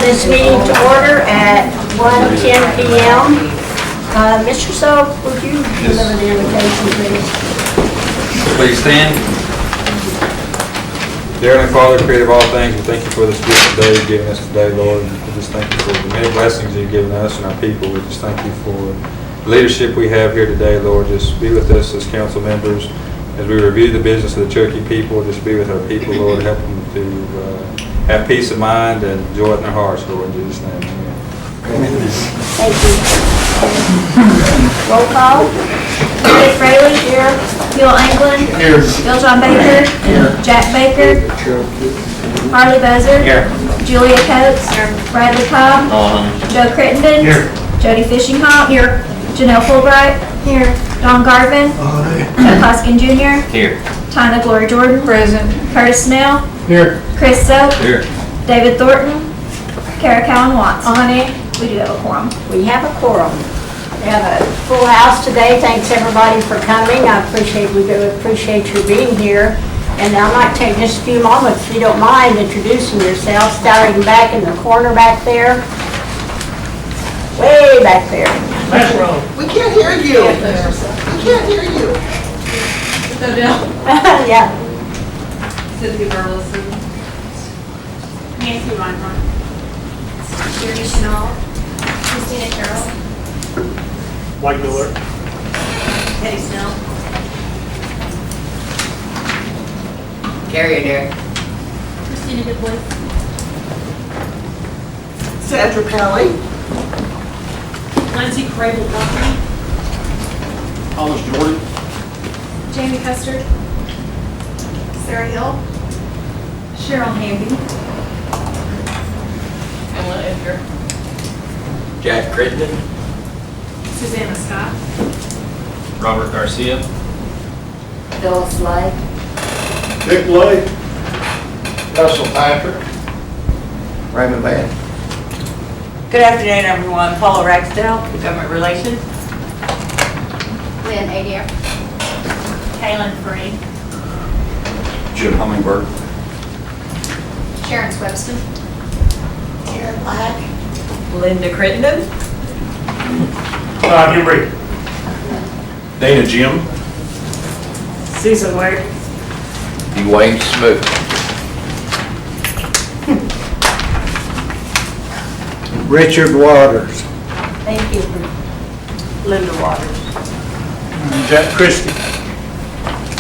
this meeting to order at 1:10 p.m. Mr. Soap, would you deliver the invitation, please? Please stand. Dear Heavenly Father, creator of all things, we thank you for this beautiful day you've given us today, Lord. We just thank you for the many blessings you've given us and our people. We just thank you for the leadership we have here today, Lord. Just be with us as council members as we review the business of the Cherokee people. Just be with our people, Lord. Help them to have peace of mind and joy in their hearts, Lord. In Jesus' name, amen. Thank you. Roll call. Dave Fraley. Here. Bill Anglin. Here. Bill John Baker. Here. Jack Baker. Harley Buzzer. Here. Julia Coates. Bradley Cobb. Joe Crittenden. Here. Jody Fishinghop. Here. Janelle Fulbright. Here. Don Garvin. Joe Hoskin Jr. Here. Tina Glory Jordan. Present. Curtis Snell. Here. Chris Soap. Here. David Thornton. Kara Cowan Watts. On it. We do have a quorum. We have a quorum. We have a full house today. Thanks everybody for coming. We do appreciate you being here. And I might take just a few moments, if you don't mind, introducing yourself, starting back in the corner back there. Way back there. We can't hear you. We can't hear you. Yeah. Cynthia Burleson. Nancy Reinhardt. Jerry Schnall. Christina Carroll. Mike Miller. Teddy Snell. Carrie Adair. Christina DuBois. Sandra Pally. Lindsay Crable Company. Thomas Jordan. Jamie Custard. Sarah Hill. Cheryl Hamby. Emma Edgar. Jack Crittenden. Susanna Scott. Robert Garcia. Phyllis Lake. Dick Blake. Russell Patrick. Raymond Van. Good afternoon, everyone. Paula Ragsdale, Government Relations. Lynn Adair. Kaylin Free. Jim Hummingbird. Sharon Swebston. Karen Black. Linda Crittenden. Jim Reed. Dana Jim. Susan Wade. Dwayne Smoot. Richard Waters. Thank you. Linda Waters. Jack Christie.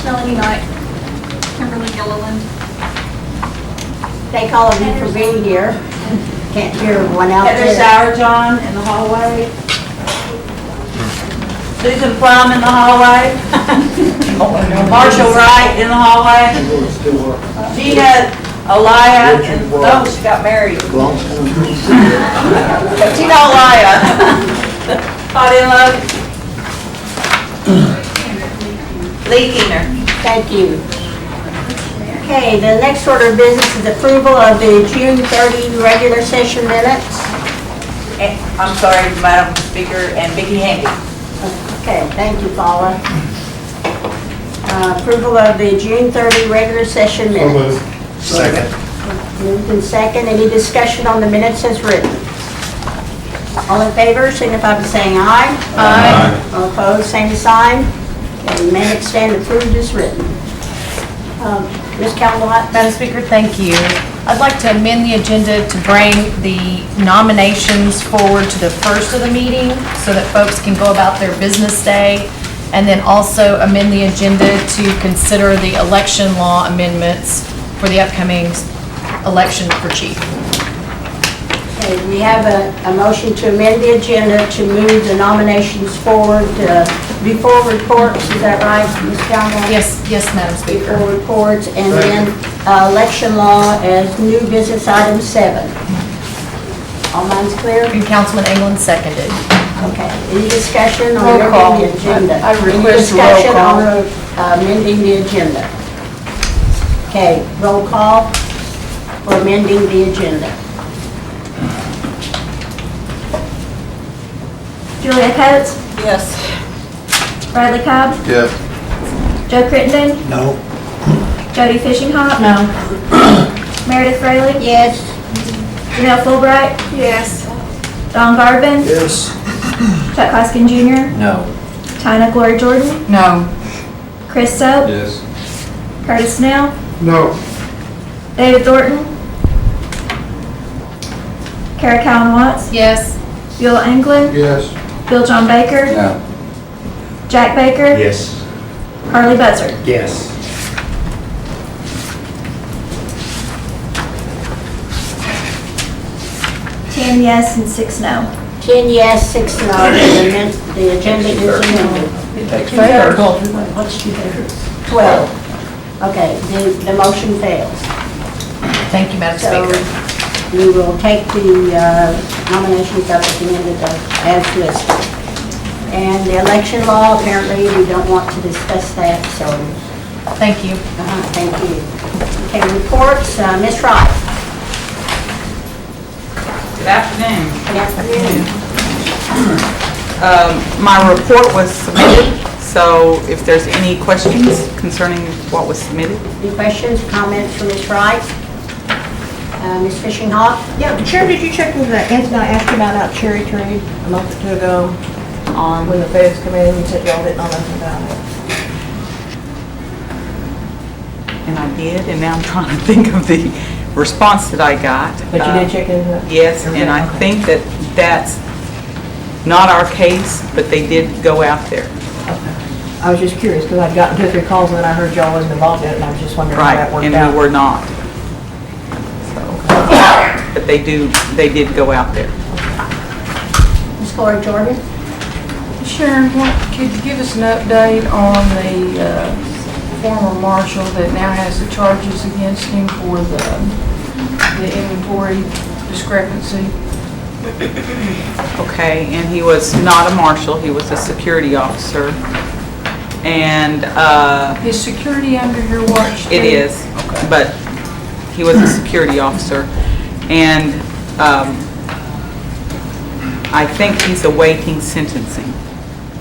Melanie Knight. Kimberly Gilliland. Thank all of you for being here. Can't hear everyone out Heather there. Sourjohn in the hallway. Susan Plum in the hallway. Marshall Wright in the hallway. Gina Elia, no, she got married. Gina Elia. Caught in love. Lee Keener. Thank you. Okay, the next order of business is approval of the June 30 regular session minutes. I'm sorry, Madam Speaker, and Vicki Handy. Okay, thank you, Paula. Approval of the June 30 regular session minutes. Second. Moved in second. Any discussion on the minutes as written? All in favor, signify by saying aye. Aye. All opposed, same sign. Okay, minutes stand approved as written. Ms. Caldelat? Madam Speaker, thank you. I'd like to amend the agenda to bring the nominations forward to the first of the meeting so that folks can go about their business day, and then also amend the agenda to consider the election law amendments for the upcoming election for chief. Okay, we have a motion to amend the agenda to move the nominations forward before reports, is that right, Ms. Caldelat? Yes, Madam Speaker. Before reports, and then election law as new business item 7. All minds clear? And Councilman England seconded. Okay, any discussion on Roll call. amending the agenda? I request a roll Any discussion call. on amending the agenda? Okay, roll call for amending the agenda. Julia Coates. Yes. Bradley Cobb. Yes. Joe Crittenden. No. Jody Fishinghop. No. Meredith Fraley. Yes. Janelle Fulbright, Yes. Don Garvin, Yes. Chuck Hoskin Jr., No. Tina Glory Jordan, No. Chris Soap, Yes. Curtis Snell, No. David Thornton, Kara Cowan Watts, Yes. Beulah England, Yes. Bill John Baker, No. Jack Baker, Yes. Carly Buzzard. Yes. Ten yes and 6 no. 10 yes, 6 no, the agenda is amended. What's 12. Okay, the motion fails. Thank you, Madam So Speaker. we will take the nominations up at the end of the, as listed. And the election law, apparently, we don't want to discuss that, so, Thank you. thank you. Okay, reports, Ms. Wright. Good afternoon. Good afternoon. My report was submitted, so if there's any questions concerning what was submitted. Any questions, comments for Ms. Wright? Ms. Fishing Hawk? Yeah, Sharon, did you check with Anthony? I asked you about out cherry tree a month or two ago when the feds come in, you said y'all didn't know nothing about it. And I did, and now I'm trying to think of the response that I got. But you did check into it? Yes, and I think that that's not our case, but they did go out there. I was just curious, because I'd gotten 2 or 3 calls and then I heard y'all wasn't involved in it, and I was just wondering how Right, that worked and out. we were not. But they did go out there. Ms. Glory Jordan? Sharon, could you give us an update on the former marshal that now has the charges against him for the inventory discrepancy? Okay, and he was not a marshal, he was a security officer. And Is security under your watch? it too? is, but he was a security officer. And I think he's awaiting sentencing,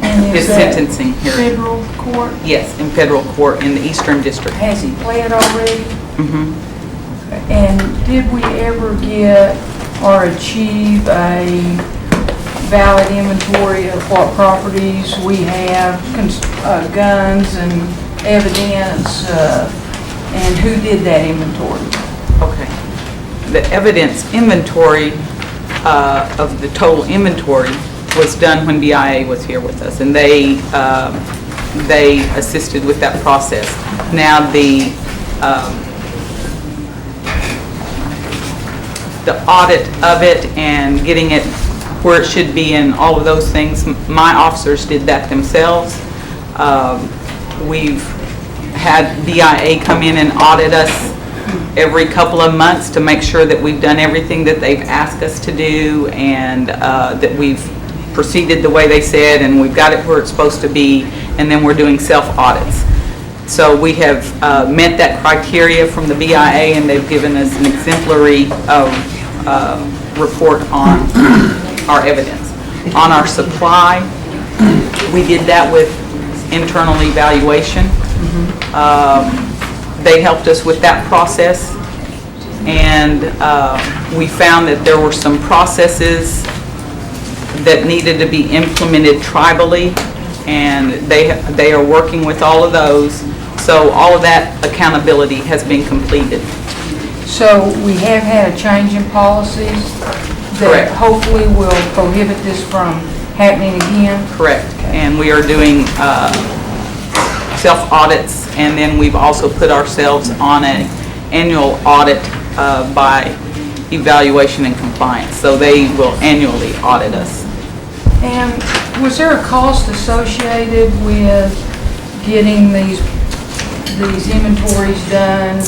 And his is that sentencing hearing. federal court? Yes, in federal court in the Eastern District. Has he pled already? Mhm. And did we ever get or achieve a valid inventory of what properties we have, guns and evidence, and who did that inventory? Okay. The evidence inventory of the total inventory was done when BIA was here with us, and they assisted with that process. Now, the audit of it and getting it where it should be and all of those things, my officers did that themselves. We've had BIA come in and audit us every couple of months to make sure that we've done everything that they've asked us to do, and that we've proceeded the way they said, and we've got it where it's supposed to be, and then we're doing self-audits. So we have met that criteria from the BIA, and they've given us an exemplary report on our evidence. On our supply, we did that with internal evaluation. They helped us with that process, and we found that there were some processes that needed to be implemented tribally, and they are working with all of those. So all of that accountability has been completed. So we have had a change in policies that Correct. hopefully will prohibit this from happening again? Correct. And we are doing self-audits, and then we've also put ourselves on an annual audit by evaluation and compliance. So they will annually audit us. And was there a cost associated with getting these inventories done?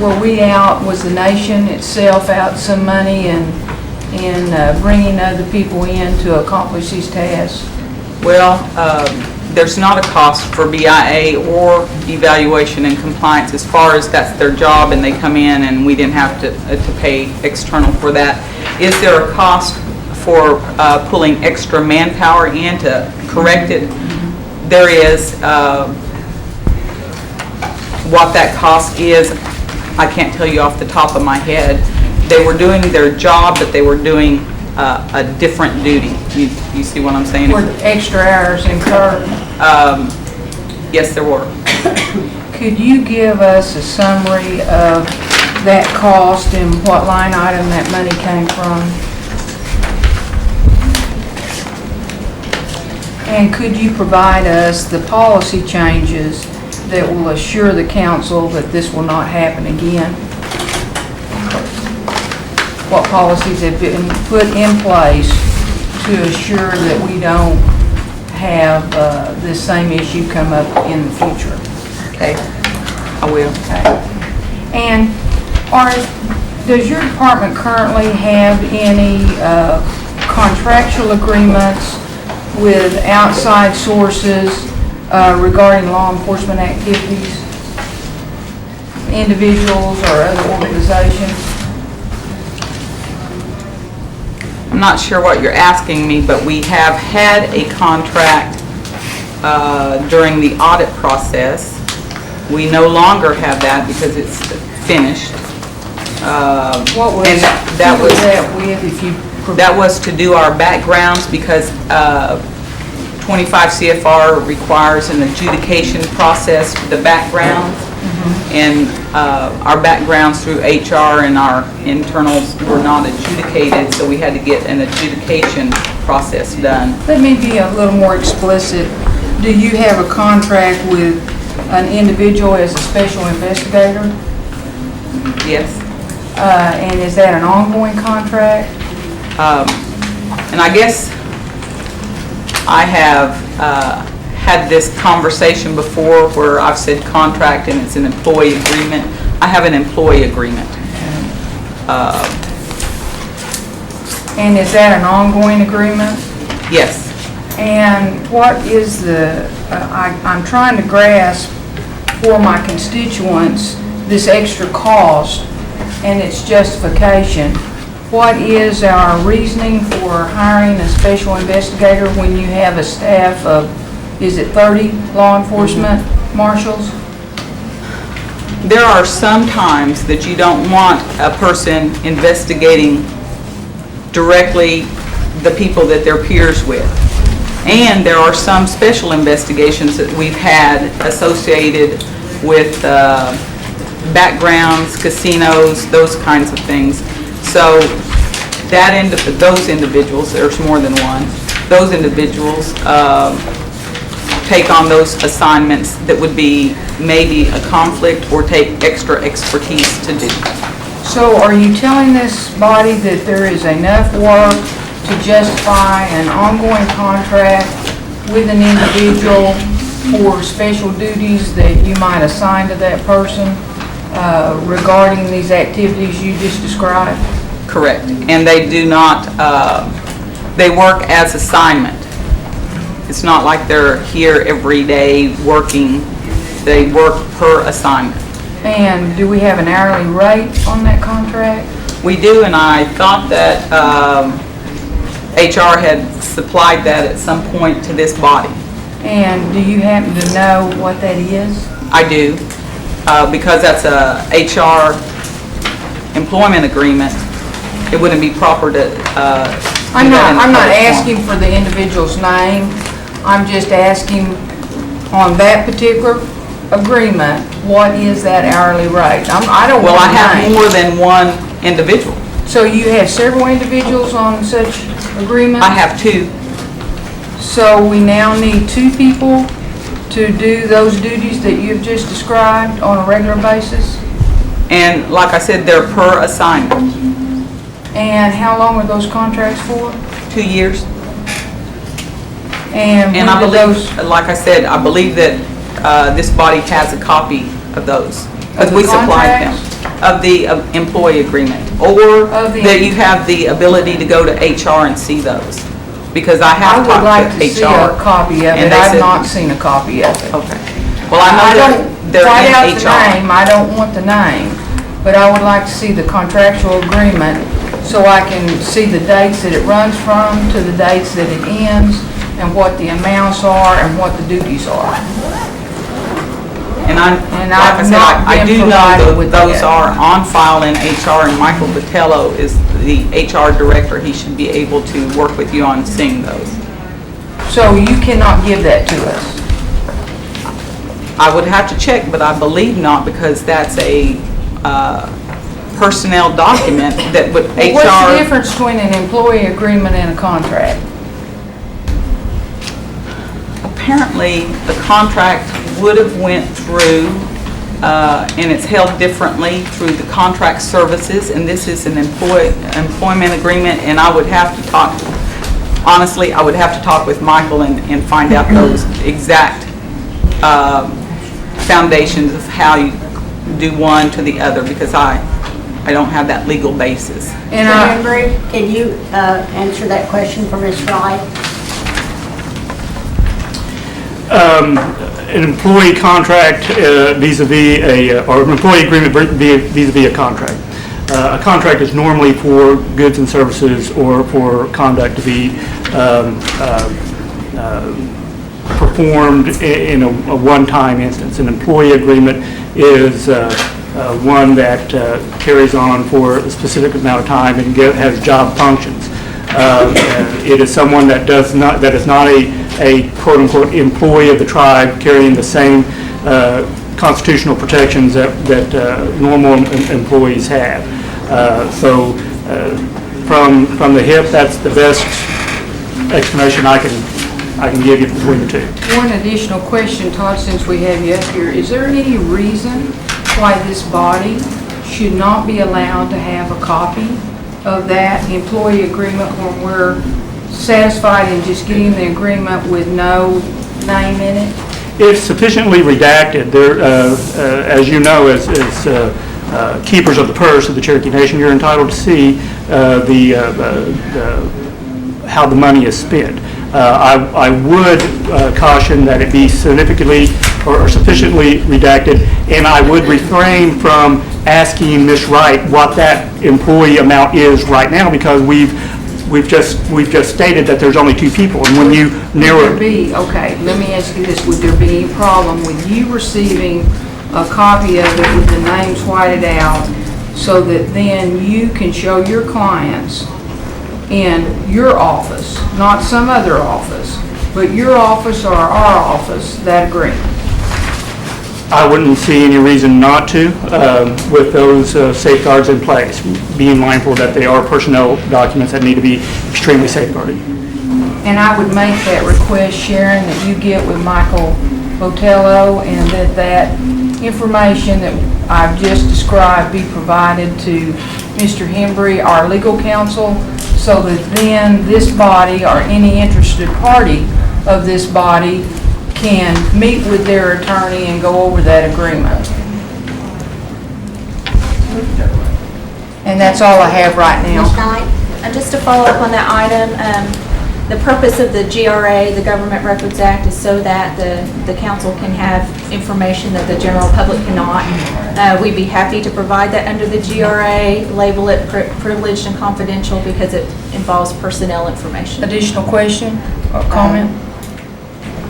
Were we out, was the nation itself out some money in bringing other people in to accomplish these tasks? Well, there's not a cost for BIA or evaluation and compliance as far as that's their job and they come in and we didn't have to pay external for that. Is there a cost for pulling extra manpower in to correct it? There is. What that cost is, I can't tell you off the top of my head, they were doing their job, but they were doing a different duty. You see what I'm saying? Were extra hours incurred? Yes, there were. Could you give us a summary of that cost and what line item that money came from? And could you provide us the policy changes that will assure the council that this will not happen again? What policies have been put in place to assure that we don't have this same issue come up in the future? Okay, I will. And does your department currently have any contractual agreements with outside sources regarding law enforcement activities, individuals or other organizations? I'm not sure what you're asking me, but we have had a contract during the audit process. We no longer have that because it's finished. What was and that with, if you... That was to do our backgrounds because 25 CFR requires an adjudication process for the backgrounds. And our backgrounds through HR and our internals were not adjudicated, so we had to get an adjudication process done. Let me be a little more explicit. Do you have a contract with an individual as a special investigator? Yes. And is that an ongoing contract? And I guess I have had this conversation before where I've said contract and it's an employee agreement. I have an employee agreement. And is that an ongoing agreement? Yes. And what is I'm trying to grasp for my constituents this extra cost and its justification. What is our reasoning for hiring a special investigator when you have a staff of, is it 30 law enforcement marshals? There are some times that you don't want a person investigating directly the people that they're peers with. And there are some special investigations that we've had associated with backgrounds, casinos, those kinds of things. So those individuals, there's more than one, those individuals take on those assignments that would be maybe a conflict or take extra expertise to do. So are you telling this body that there is enough work to justify an ongoing contract with an individual for special duties that you might assign to that person regarding these activities you just described? Correct. And they do not, they work as assignment. It's not like they're here every day working. They work per assignment. And do we have an hourly rate on that contract? We do, and I thought that HR had supplied that at some point to this body. And do you happen to know what that is? I do, because that's a HR employment agreement. It wouldn't be proper to I'm not asking for the individual's name. I'm just asking on that particular agreement, what is that hourly rate? I don't want Well, I the have name. more than one individual. So you have several individuals on such agreements? I have two. So we now need two people to do those duties that you've just described on a regular basis? And like I said, they're per assignment. And how long are those contracts for? 2 years. And And when I do believe, those, like I said, I believe that this body has a copy of those. Because Of the we supplied them. Of the employee agreement. Or Of the- that you have the ability to go to HR and see those. Because I I have would like talked to to see a HR. copy of and it. they I've said- not seen a copy of it. Okay. Well, I know that they're Write out in the HR. name, I don't want the name, but I would like to see the contractual agreement so I can see the dates that it runs from to the dates that it ends and what the amounts are and what the duties are. And like I I've said, not I been do know provided with those that. are on file in HR, and Michael Botello is the HR director. He should be able to work with you on seeing those. So you cannot give that to us? I would have to check, but I believe not, because that's a personnel document that would HR... What's the difference between an employee agreement and a contract? Apparently, the contract would have went through, and it's held differently through the contract services, and this is an employment agreement, and I would have to talk, honestly, I would have to talk with Michael and find out those exact foundations of how you do one to the other, because I don't have that legal basis. And Embry, can you answer that question for Ms. Wright? An employee contract vis-a-vis or an employee agreement vis-a-vis a contract. A contract is normally for goods and services or for conduct to be performed in a one-time instance. An employee agreement is one that carries on for a specific amount of time and has job functions. It is someone that is not a quote-unquote employee of the tribe carrying the same constitutional protections that normal employees have. So from the hip, that's the best explanation I can give you between the two. one additional question, Todd, since we have you up here. Is there any reason why this body should not be allowed to have a copy of that employee agreement when we're satisfied in just getting the agreement with no name in it? It's sufficiently redacted. There, as you know, as keepers of the purse of the Cherokee Nation, you're entitled to see how the money is spent. I would caution that it be significantly or sufficiently redacted, and I would refrain from asking Ms. Wright what that employee amount is right now, because we've just stated that there's only two people, and when you narrow... Okay, let me ask you this, would there be any problem with you receiving a copy of it with the names whited out so that then you can show your clients in your office, not some other office, but your office or our office, that agreement? I wouldn't see any reason not to, with those safeguards in place, being mindful that they are personnel documents that need to be extremely safeguarded. And I would make that request, Sharon, that you get with Michael Botello, and that information that I've just described be provided to Mr. Hembry, our legal counsel, so that then this body or any interested party of this body can meet with their attorney and go over that agreement. And that's all I have right now. Ms. Knight? And just to follow up on that item, the purpose of the GRA, the Government Records Act, is so that the council can have information that the general public cannot. We'd be happy to provide that under the GRA, label it privileged and confidential because it involves personnel information. Additional question or comment?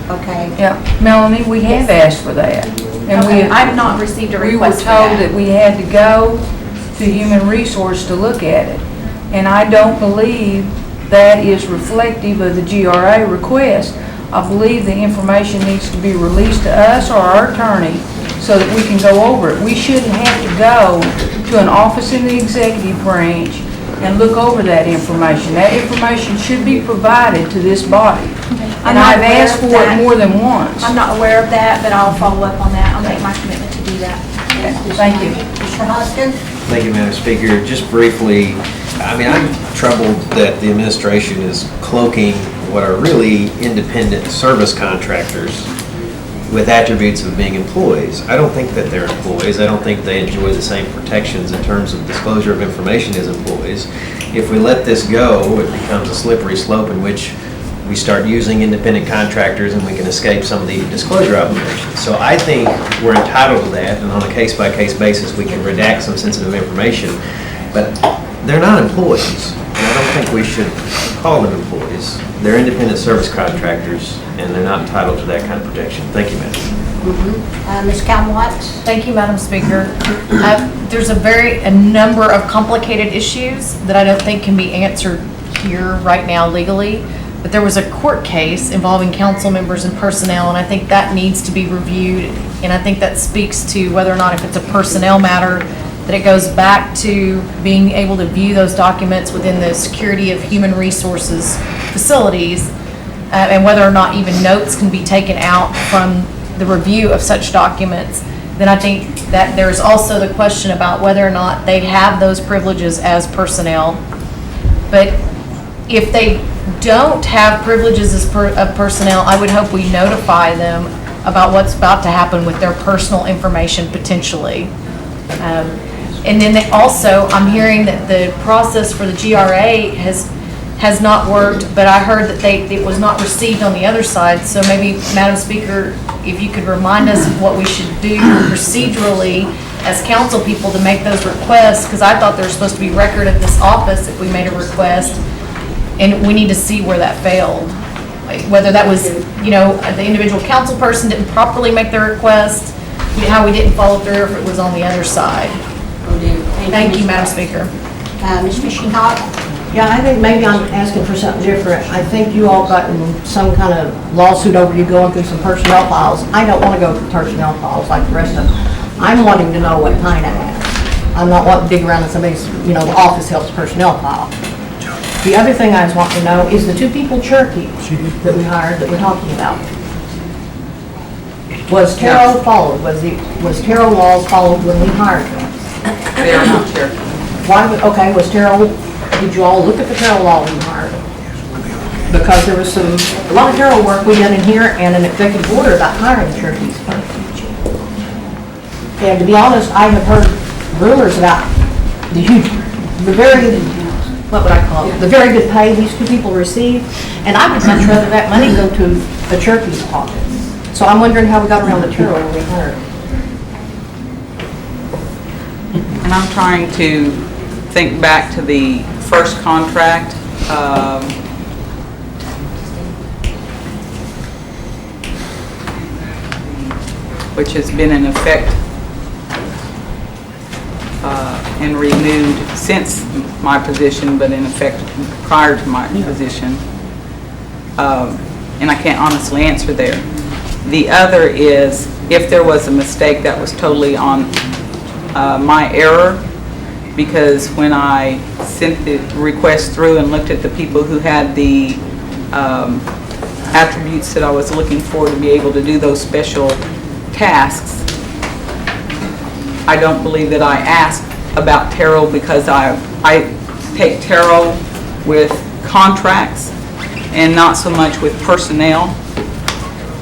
Okay. Yeah, Melanie, we have asked for that. And Okay, I've not received a we were request for told that. that we had to go to Human Resource to look at it. And I don't believe that is reflective of the GRA request. I believe the information needs to be released to us or our attorney so that we can go over it. We shouldn't have to go to an office in the executive branch and look over that information. That information should be provided to this body. I'm And not I've aware asked of for it that. more than once. I'm not aware of that, but I'll follow up on that. I'll make my commitment to do that. Thank you. Mr. Hoskins? Thank you, Madam Speaker. Just briefly, I mean, I'm troubled that the administration is cloaking what are really independent service contractors with attributes of being employees. I don't think that they're employees. I don't think they enjoy the same protections in terms of disclosure of information as employees. If we let this go, it becomes a slippery slope in which we start using independent contractors and we can escape some of the disclosure obligations. So I think we're entitled to that, and on a case-by-case basis, we can redact some sensitive information. But they're not employees, and I don't think we should call them employees. They're independent service contractors, and they're not entitled to that kind of protection. Thank you, Madam. Ms. Calhoun Watts? Thank you, Madam Speaker. There's a number of complicated issues that I don't think can be answered here right now legally, but there was a court case involving council members and personnel, and I think that needs to be reviewed, and I think that speaks to whether or not if it's a personnel matter, that it goes back to being able to view those documents within the security of human resources facilities, and whether or not even notes can be taken out from the review of such documents. Then I think that there's also the question about whether or not they have those privileges as personnel. But if they don't have privileges as of personnel, I would hope we notify them about what's about to happen with their personal information potentially. And then I'm hearing that the process for the GRA has not worked, but I heard that it was not received on the other side. So maybe, Madam Speaker, if you could remind us what we should do procedurally as council people to make those requests, because I thought there was supposed to be record at this office if we made a request, and we need to see where that failed. Whether that was, the individual council person didn't properly make the request, how we didn't follow through, or if it was on the other side. Thank you, Madam Speaker. Ms. Fishing Hawk? Yeah, I think maybe I'm asking for something different. I think you all got in some kind of lawsuit over you going through some personnel files. I don't want to go through personnel files like the rest of them. I'm wanting to know what kind I have. I'm not wanting to dig around in somebody's, the office helps personnel file. The other thing I was wanting to know is the two people Cherokee that we hired that we're talking about. Was Terrell followed? Was Terrell laws followed when we hired them? They are not Cherokee. Okay, did you all look at the Terrell law when you hired them? Because there was a lot of Terrell work we done in here and an executive order about hiring Cherokees. And to be honest, I have heard rumors about the very good pay these two people receive, and I would much rather that money go to the Cherokee's pocket. So I'm wondering how we got around the Terrell when we hired them. And I'm trying to think back to the first contract. Which has been in effect and renewed since my position, but in effect prior to my position. And I can't honestly answer there. The other is, if there was a mistake, that was totally on my error, because when I sent the request through and looked at the people who had the attributes that I was looking for to be able to do those special tasks, I don't believe that I asked about Terrell, because I take Terrell with contracts and not so much with personnel,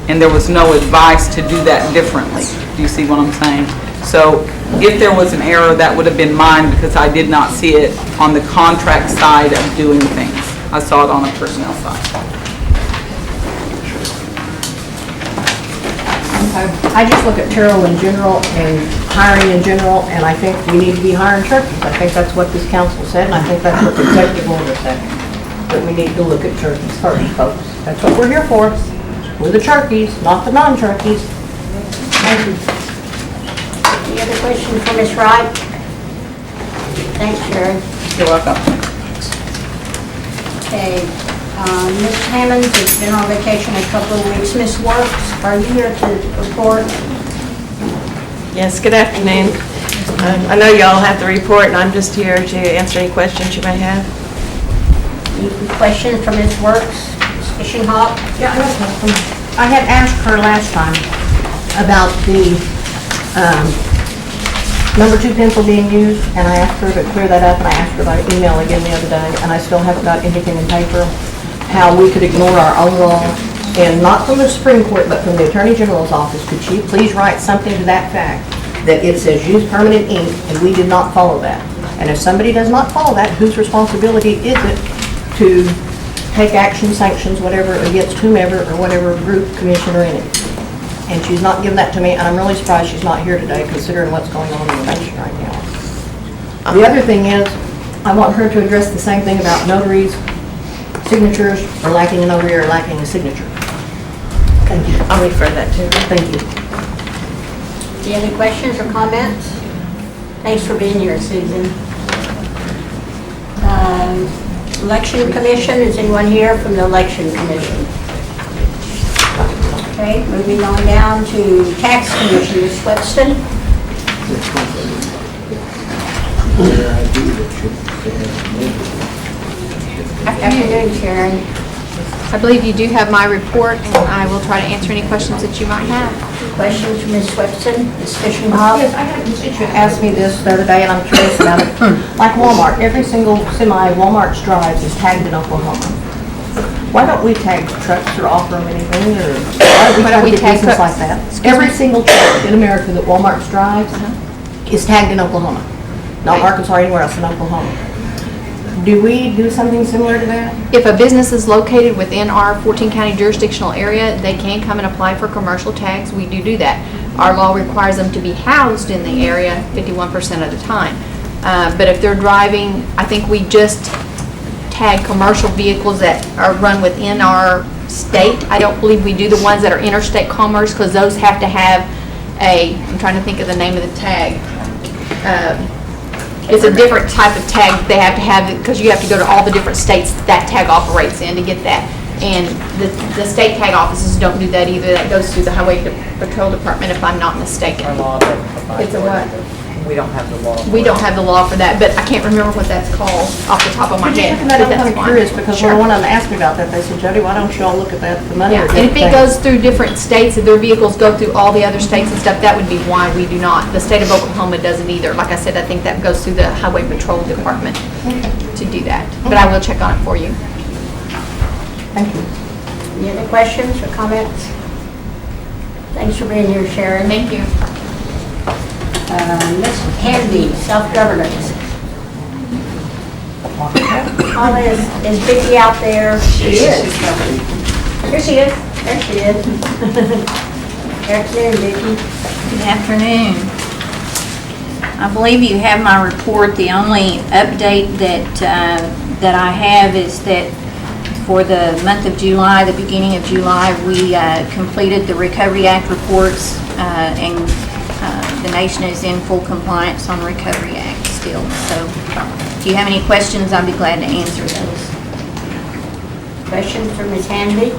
and there was no advice to do that differently. Do you see what I'm saying? So if there was an error, that would have been mine, because I did not see it on the contract side of doing things. I saw it on the personnel side. I just look at Terrell in general and hiring in general, and I think we need to be hiring Cherokees. I think that's what this council said, and I think that's what the executive order said, that we need to look at Cherokees first, folks. That's what we're here for. We're the Cherokees, not the non-Cherokees. Thank you. Any other questions for Ms. Wright? Thanks, Sharon. You're welcome. Okay, Ms. Hammonds has been on vacation a couple of weeks. Ms. Works, are you here to report? Yes, good afternoon. I know y'all have the report, and I'm just here to answer any questions you may have. Any questions from Ms. Works? Ms. Fishing Hawk? Yeah, I had asked her last time about the number 2 pencil being used, and I asked her to clear that up, and I asked her by email again the other day, and I still haven't got anything in paper, how we could ignore our own law, and not from the Supreme Court, but from the Attorney General's office. Could she please write something to that fact, that it says use permanent ink, and we did not follow that? And if somebody does not follow that, whose responsibility is it to take action, sanctions, whatever, against whomever or whatever group, commission, or entity? And she's not giving that to me, and I'm really surprised she's not here today, considering what's going on in the nation right now. The other thing is, I want her to address the same thing about notaries, signatures, or lacking a notary or lacking a signature. Thank you. I'll refer that to her. Thank you. Any other questions or comments? Thanks for being here, Susan. Election Commission, is anyone here from the Election Commission? Okay, moving on down to Tax Commission, Ms. Webster. Afternoon, Sharon. I believe you do have my report, and I will try to answer any questions that you might have. Questions for Ms. Webster, Ms. Fishenhoff? Yes, I had a constituent ask me this the other day, and I'm curious about it. Like Walmart, every single semi Walmart's drives is tagged in Oklahoma. Why don't we tag trucks or offer them anything, or why don't we tag business like that? Every single truck in America that Walmart's drives is tagged in Oklahoma, not Arkansas or anywhere else in Oklahoma. Do we do something similar to that? If a business is located within our 14-county jurisdictional area, they can come and apply for commercial tags. We do that. Our law requires them to be housed in the area 51% of the time. But if they're driving, I think we just tag commercial vehicles that are run within our state. I don't believe we do the ones that are interstate commerce, because those have to have I'm trying to think of the name of the tag. It's a different type of tag they have to have, because you have to go to all the different states that tag operates in to get that. And the state tag offices don't do that either. That goes through the Highway Patrol Department, if I'm not mistaken. Our law doesn't provide It's a for what? it. We don't have the law. We don't have the law for that, but I can't remember what that's called off the top of my Could you head. look at that? but I'm that's kind of fine. curious, because Sure. when one of them asked me about that, they said, Jody, why don't you all look at that, the money? Yeah, or and if it different goes things?" through different states, if their vehicles go through all the other states and stuff, that would be why we do not. The state of Oklahoma doesn't either. Like I said, I think that goes through the Highway Patrol Department to do that. But I will check on it for you. Thank you. Any other questions or comments? Thanks for being here, Sharon. Thank you. Ms. Handy, Self-Governance. Is Vicki out there? She is. Here she is. There she is. Good afternoon, Vicki. Good afternoon. I believe you have my report. The only update that I have is that for the month of July, the beginning of July, we completed the Recovery Act reports, and the nation is in full compliance on Recovery Act still. So if you have any questions, I'd be glad to answer those. Questions for Ms. Handy?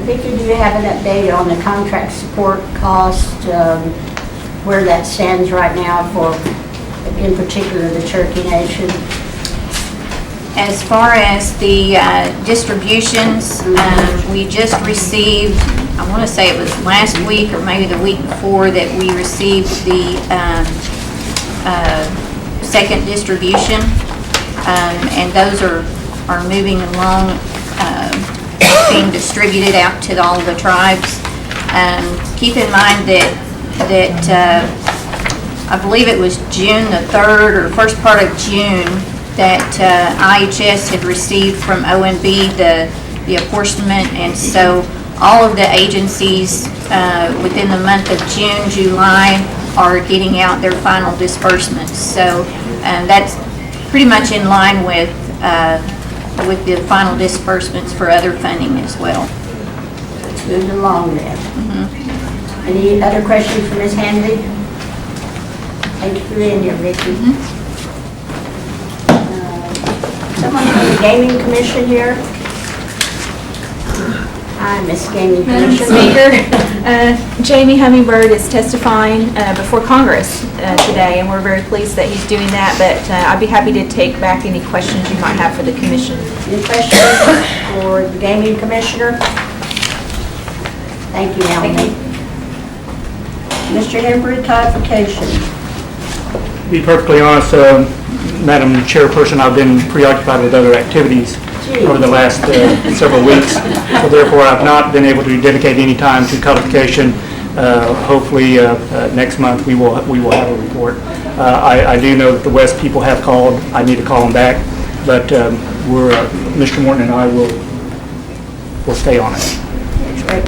Vicki, do you have an update on the contract support cost, where that stands right now for, in particular, the Cherokee Nation? As far as the distributions, we just received, I want to say it was last week or maybe the week before, that we received the second distribution, and those are moving along, being distributed out to all the tribes. Keep in mind that I believe it was June the 3rd or first part of June that IHS had received from OMB the apportionment, and so all of the agencies within the month of June, July are getting out their final disbursements. So that's pretty much in line with the final disbursements for other funding as well. Let's move along then. Any other questions for Ms. Handy? Thank you for being here, Vicki. Someone from the Gaming Commission here? Hi, Ms. Gaming Madam Commissioner. Speaker, Jamie Hummingbird is testifying before Congress today, and we're very pleased that he's doing that, but I'd be happy to take back any questions you might have for the commission. Any questions for the Gaming Commissioner? Thank you, Melanie. Mr. Hembry, codification. To be perfectly honest, Madam Chairperson, I've been preoccupied with other activities over the last several weeks, so therefore I've not been able to dedicate any time to codification. Hopefully next month we will have a report. I do know that the West people have called. I need to call them back, but Mr. Morton and I will stay on it. That's great.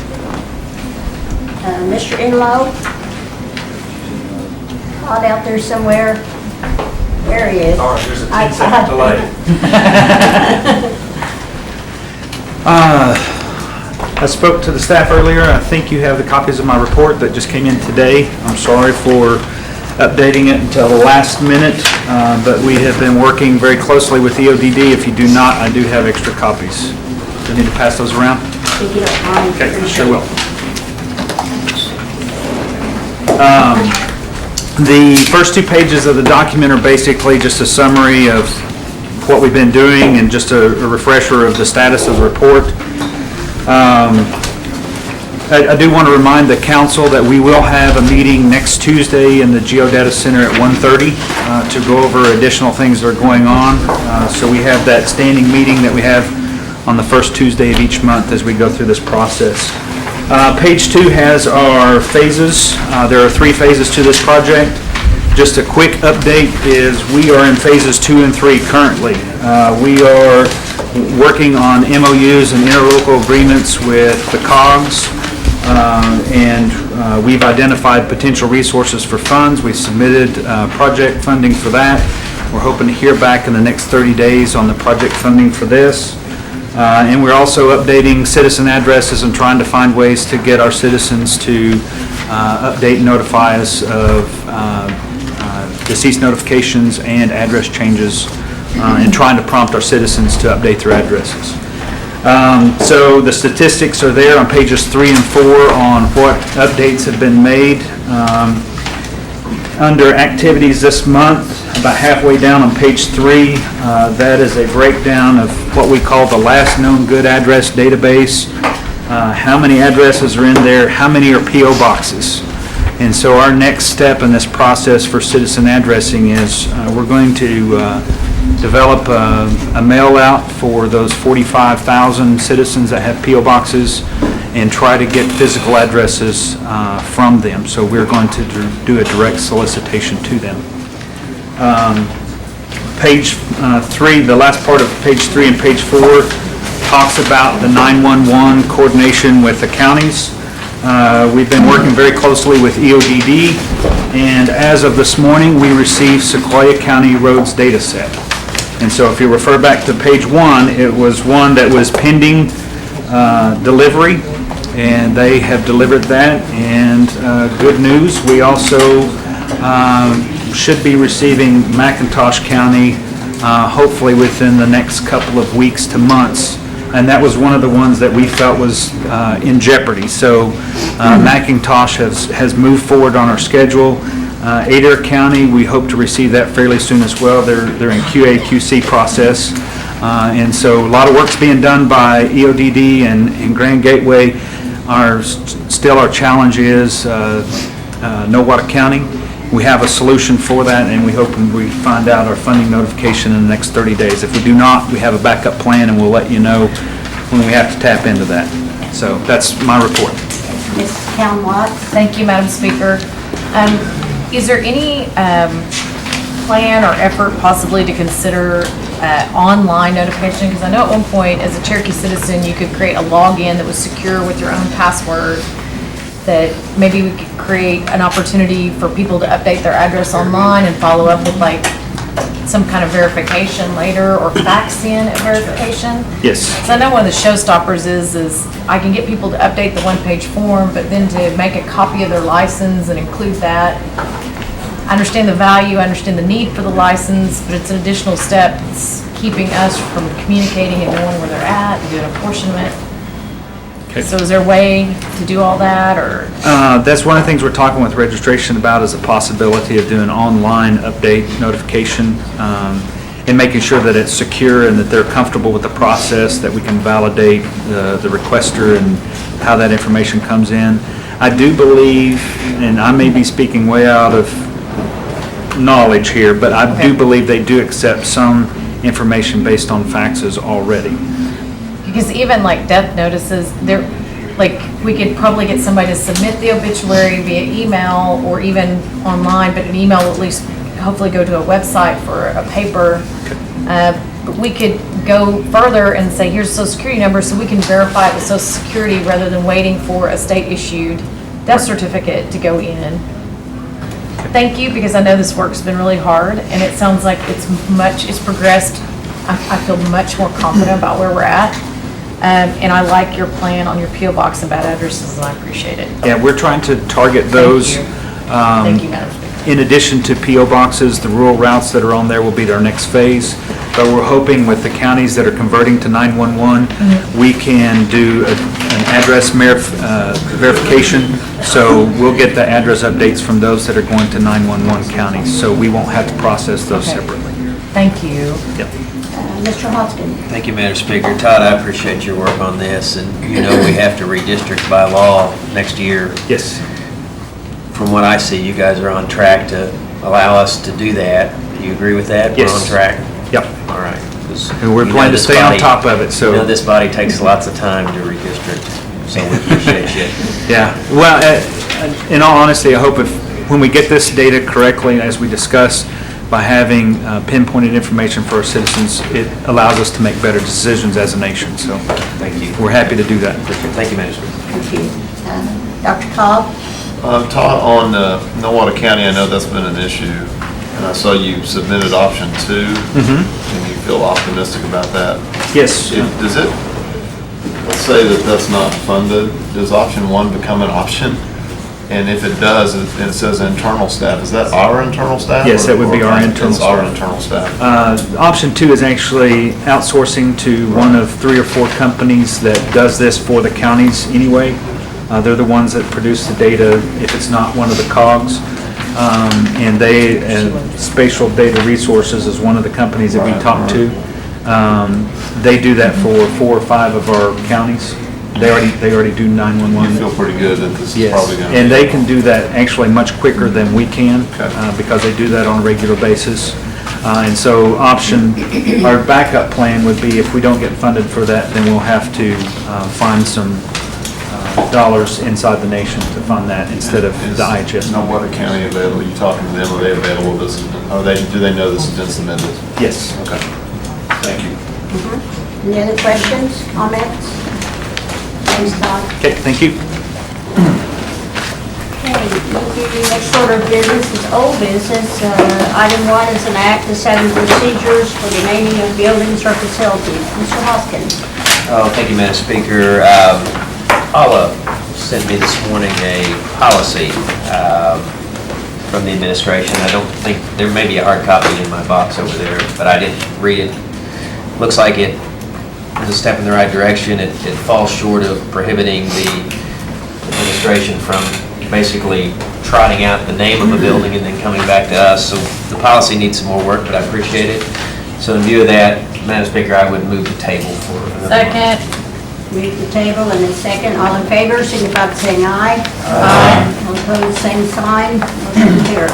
Mr. Inlow? Caught out there somewhere. There he is. Sorry, there's a 10-second delay. I spoke to the staff earlier. I think you have the copies of my report that just came in today. I'm sorry for updating it until the last minute, but we have been working very closely with EODD. If you do not, I do have extra copies. Do I need to pass those around? If you don't mind. Okay, sure will. The first 2 pages of the document are basically just a summary of what we've been doing and just a refresher of the status of the report. I do want to remind the council that we will have a meeting next Tuesday in the Geodata Center at 1:30 to go over additional things that are going on. So we have that standing meeting that we have on the first Tuesday of each month as we go through this process. Page 2 has our phases. There are 3 phases to this project. Just a quick update is we are in phases 2 and 3 currently. We are working on MOUs and interlocal agreements with the COGS, and we've identified potential resources for funds. We've submitted project funding for that. We're hoping to hear back in the next 30 days on the project funding for this. And we're also updating citizen addresses and trying to find ways to get our citizens to update and notify us of deceased notifications and address changes, and trying to prompt our citizens to update their addresses. So the statistics are there on pages 3 and 4 on what updates have been made. Under activities this month, about halfway down on page 3, that is a breakdown of what we call the last known good address database. How many addresses are in there, how many are P.O. boxes. And so our next step in this process for citizen addressing is we're going to develop a mail out for those 45,000 citizens that have P.O. boxes and try to get physical addresses from them. So we're going to do a direct solicitation to them. Page 3, the last part of page 3 and page 4 talks about the 911 coordination with the counties. We've been working very closely with EODD, and as of this morning, we received Sequoia County Roads data set. And so if you refer back to page 1, it was one that was pending delivery, and they have delivered that. And good news, we also should be receiving McIntosh County hopefully within the next couple of weeks to months. And that was one of the ones that we felt was in jeopardy. So McIntosh has moved forward on our schedule. Adair County, we hope to receive that fairly soon as well. They're in QA/QC process. And so a lot of work's being done by EODD and Grand Gateway. Still our challenge is Nowata County. We have a solution for that, and we hope we find out our funding notification in the next 30 days. If we do not, we have a backup plan, and we'll let you know when we have to tap into that. So that's my report. Ms. Count Watts? Thank you, Madam Speaker. Is there any plan or effort possibly to consider online notification? Because I know at one point, as a Cherokee citizen, you could create a login that was secure with your own password, that maybe we could create an opportunity for people to update their address online and follow up with like some kind of verification later, or fax in a verification. Yes. So I know one of the showstoppers is I can get people to update the one-page form, but then to make a copy of their license and include that. I understand the value, I understand the need for the license, but it's an additional step. It's keeping us from communicating and knowing where they're at and doing apportionment. Okay. So is there a way to do all that, or? That's one of the things we're talking with registration about, is the possibility of doing online update notification and making sure that it's secure and that they're comfortable with the process, that we can validate the requester and how that information comes in. I do believe, and I may be speaking way out of knowledge here, but I do believe they do accept some information based on faxes already. Because even like death notices, we could probably get somebody to submit the obituary via email or even online, but an email will at least hopefully go to a website for a paper. But we could go further and say, here's a social security number, so we can verify it with social security rather than waiting for a state-issued death certificate to go in. Thank you, because I know this work's been really hard, and it sounds like it's progressed. I feel much more confident about where we're at. And I like your plan on your PO box and bad addresses, and I appreciate it. Yeah, we're trying to target those. Thank you, Madam Speaker. In addition to PO boxes, the rural routes that are on there will be our next phase. But we're hoping with the counties that are converting to 911, we can do an address verification. So we'll get the address updates from those that are going to 911 counties. So we won't have to process those separately. Thank you. Yep. Mr. Hoskin. Thank you, Madam Speaker. Todd, I appreciate your work on this, and you know we have to redistrict by law next year. Yes. From what I see, you guys are on track to allow us to do that. Do you agree with that? Yes. We're on track? Yep. All right. And we're planning to stay on top of it, so. You know, this body takes lots of time to redistrict, so we appreciate you. Yeah, well, in all honesty, I hope when we get this data correctly, as we discussed, by having pinpointed information for our citizens, it allows us to make better decisions as a nation, so. Thank you. We're happy to do that. Thank you, Manager. Thank you. Dr. Cobb? Todd, on Nowata County, I know that's been an issue, and I saw you submitted option 2, and you feel optimistic about that. Yes. Does it, let's say that that's not funded, does option 1 become an option? And if it does, and it says internal staff, is that our internal staff? Yes, that would be our internal staff. It's our internal staff. Option 2 is actually outsourcing to one of 3 or 4 companies that does this for the counties anyway. They're the ones that produce the data if it's not one of the COGs. And Spatial Data Resources is one of the companies that we talk to. They do that for 4 or 5 of our counties. They already do 911. You feel pretty good that this is probably going to be... And they can do that actually much quicker than we can because they do that on a regular basis. And so our backup plan would be if we don't get funded for that, then we'll have to find some dollars inside the nation to fund that instead of the IHS. Nowata County available? You talking to them? Are they available? Do they know this has been submitted? Yes. Okay. Thank you. Any other questions, comments? Thanks, Todd. Okay, thank you. Okay, next order of business is old business. Item 1 is an act setting procedures for the naming of buildings or facilities. Mr. Hoskins. Oh, thank you, Madam Speaker. Paula sent me this morning a policy from the administration. I don't think, there may be a hard copy in my box over there, but I didn't read it. Looks like it is a step in the right direction. It falls short of prohibiting the administration from basically trotting out the name of a building and then coming back to us. So the policy needs some more work, but I appreciate it. So in view of that, Madam Speaker, I would move the table for another month. Second. Move the table and a second. All in favor, signify by saying aye. Aye. All opposed, same sign. Motion carries.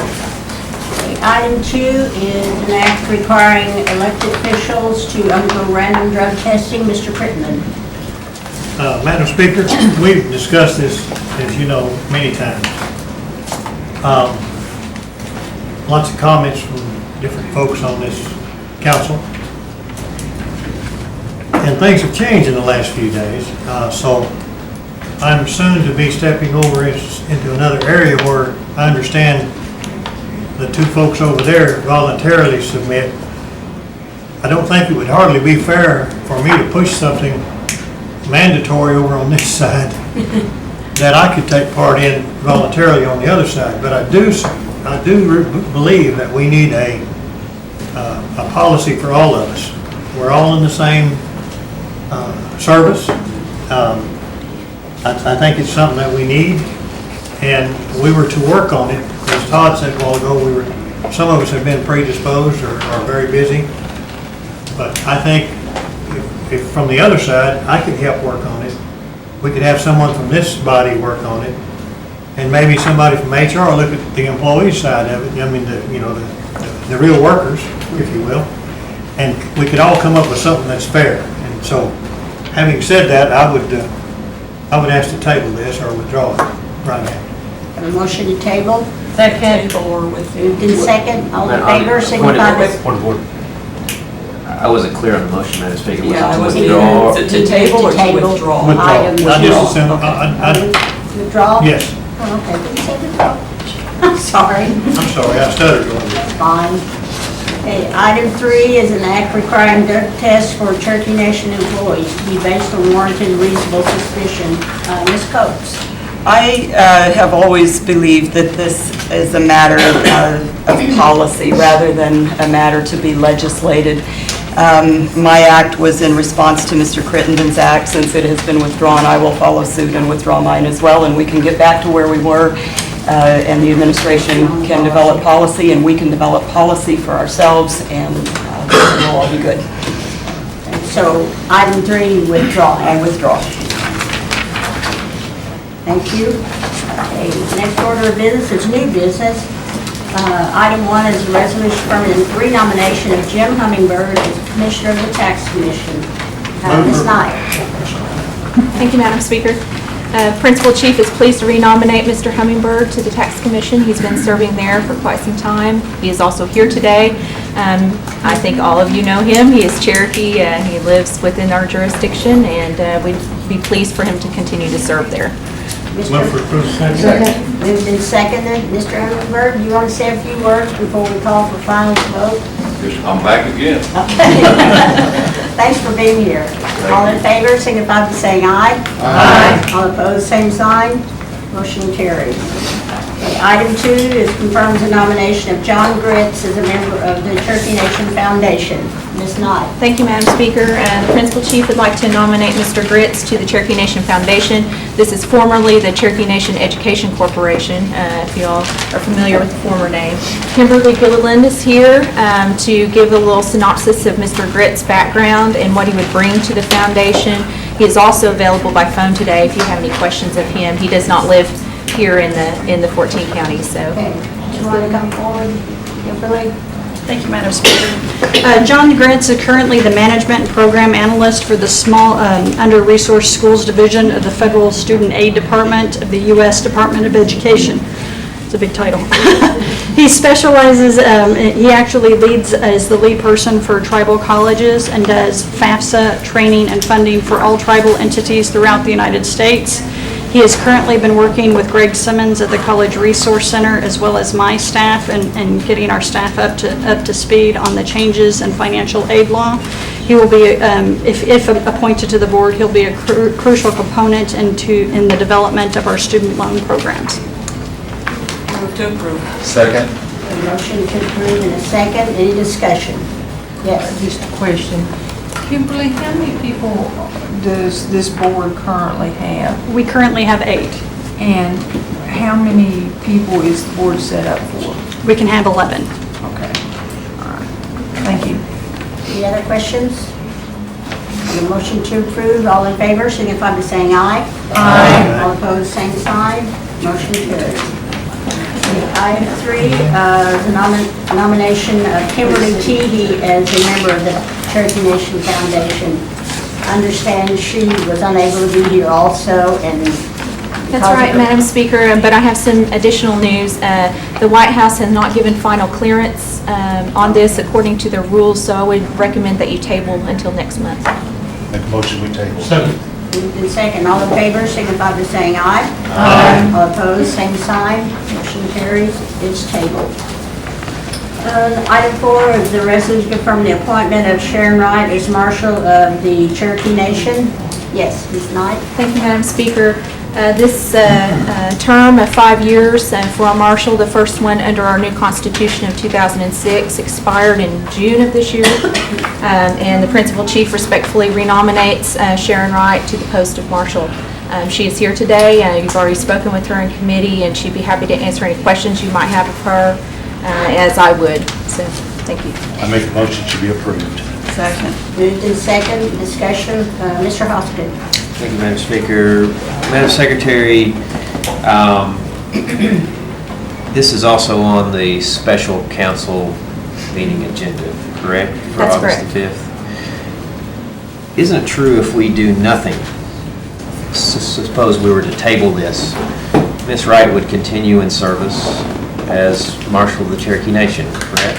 Okay, item 2 is an act requiring elected officials to undergo random drug testing. Mr. Crittenden. Madam Speaker, we've discussed this, as you know, many times. Lots of comments from different folks on this council. And things have changed in the last few days. So I'm soon to be stepping over into another area where I understand the 2 folks over there voluntarily submit. I don't think it would hardly be fair for me to push something mandatory over on this side that I could take part in voluntarily on the other side. But I do believe that we need a policy for all of us. We're all in the same service. I think it's something that we need, and we were to work on it. As Todd said a while ago, some of us have been predisposed or are very busy. But I think if from the other side, I could help work on it. We could have someone from this body work on it, and maybe somebody from HR look at the employee side of it. I mean, the real workers, if you will. And we could all come up with something that's fair. And so, having said that, I would ask to table this or withdraw it right now. Have a motion to table. Second. Moved in second. All in favor, signify by... Point of order. I wasn't clear on the motion, Madam Speaker. Yeah, Was I it to wasn't withdraw? either. To table or to withdraw? Item I just assume, Withdraw? yes. Oh, okay, did you say withdraw? I'm sorry. I'm sorry, I stuttered. That's fine. Okay, item 3 is an act requiring drug tests for Cherokee Nation employees to be based on warranted reasonable suspicion. Ms. Coates? I have always believed that this is a matter of policy rather than a matter to be legislated. My act was in response to Mr. Crittenden's act. Since it has been withdrawn, I will follow suit and withdraw mine as well, and we can get back to where we were, and the administration can develop policy, and we can develop policy for ourselves, and we'll all be good. So, item 3, withdraw. I withdraw. Thank you. Okay, next order of business is new business. Item 1 is a resolution affirming the renomination of Jim Hummingbird as Commissioner of the Tax Commission. Ms. Knight. Thank you, Madam Speaker. Principal Chief is pleased to renominate Mr. Hummingbird to the Tax Commission. He's been serving there for quite some time. He is also here today. I think all of you know him. He is Cherokee. He lives within our jurisdiction, and we'd be pleased for him to continue to serve there. Move for approval. Second. Moved and seconded. Mr. Hummingbird, do you want to say a few words before we call for final vote? I'm back again. Thanks for being here. All in favor, signify by saying aye. Aye. All opposed, same sign. Motion carries. Okay, item 2 is confirms the nomination of John Gritz as a member of the Cherokee Nation Foundation. Ms. Knight. Thank you, Madam Speaker. The Principal Chief would like to nominate Mr. Gritz to the Cherokee Nation Foundation. This is formerly the Cherokee Nation Education Corporation, if you all are familiar with the former name. Kimberly Gilliland is here to give a little synopsis of Mr. Gritz's background and what he would bring to the foundation. He is also available by phone today if you have any questions of him. He does not live here in the 14 counties, so. Okay. Do you want to come forward, Kimberly? Thank you, Madam Speaker. John Gritz is currently the Management and Program Analyst for the Small Under-Resourced Schools Division of the Federal Student Aid Department of the U.S. Department of Education. It's a big title. He specializes, he actually leads as the lead person for tribal colleges and does FAFSA training and funding for all tribal entities throughout the United States. He has currently been working with Greg Simmons at the College Resource Center, as well as my staff, and getting our staff up to speed on the changes in financial aid law. He will be, if appointed to the board, he'll be a crucial component in the development of our student loan programs. Move to approve. Second. A motion to approve in a second. Any discussion? Yes. Just a question. Kimberly, how many people does this board currently have? We currently have 8. And how many people is the board set up for? We can have 11. Okay. All right. Thank you. Any other questions? A motion to approve. All in favor, signify by saying aye. Aye. All opposed, same sign. Motion carries. Item 3 is a nomination of Kimberly Teehee as a member of the Cherokee Nation Foundation. I understand she was unable to be here also, and That's right, Madam Speaker, but I have some additional news. The White House has not given final clearance on this according to their rules, so I would recommend that you table until next month. Make a motion, we table. Second. moved in second. All in favor, signify by saying aye. Aye. All opposed, same sign. Motion carries. It's tabled. Item 4 is the resolution confirming the appointment of Sharon Wright as Marshal of the Cherokee Nation. Yes, Ms. Knight. Thank you, Madam Speaker. This term of 5 years for our marshal, the first one under our new Constitution of 2006, expired in June of this year. And the Principal Chief respectfully renominates Sharon Wright to the post of marshal. She is here today. You've already spoken with her in committee, and she'd be happy to answer any questions you might have of her, as I would. So, thank you. I make a motion to be approved. Second. Moved in second. Discussion. Mr. Hoskins. Thank you, Madam Speaker. Madam Secretary, this is also on the special council meeting agenda, correct? For That's August correct. the 5th. Isn't it true if we do nothing, suppose we were to table this, Ms. Wright would continue in service as Marshal of the Cherokee Nation, correct?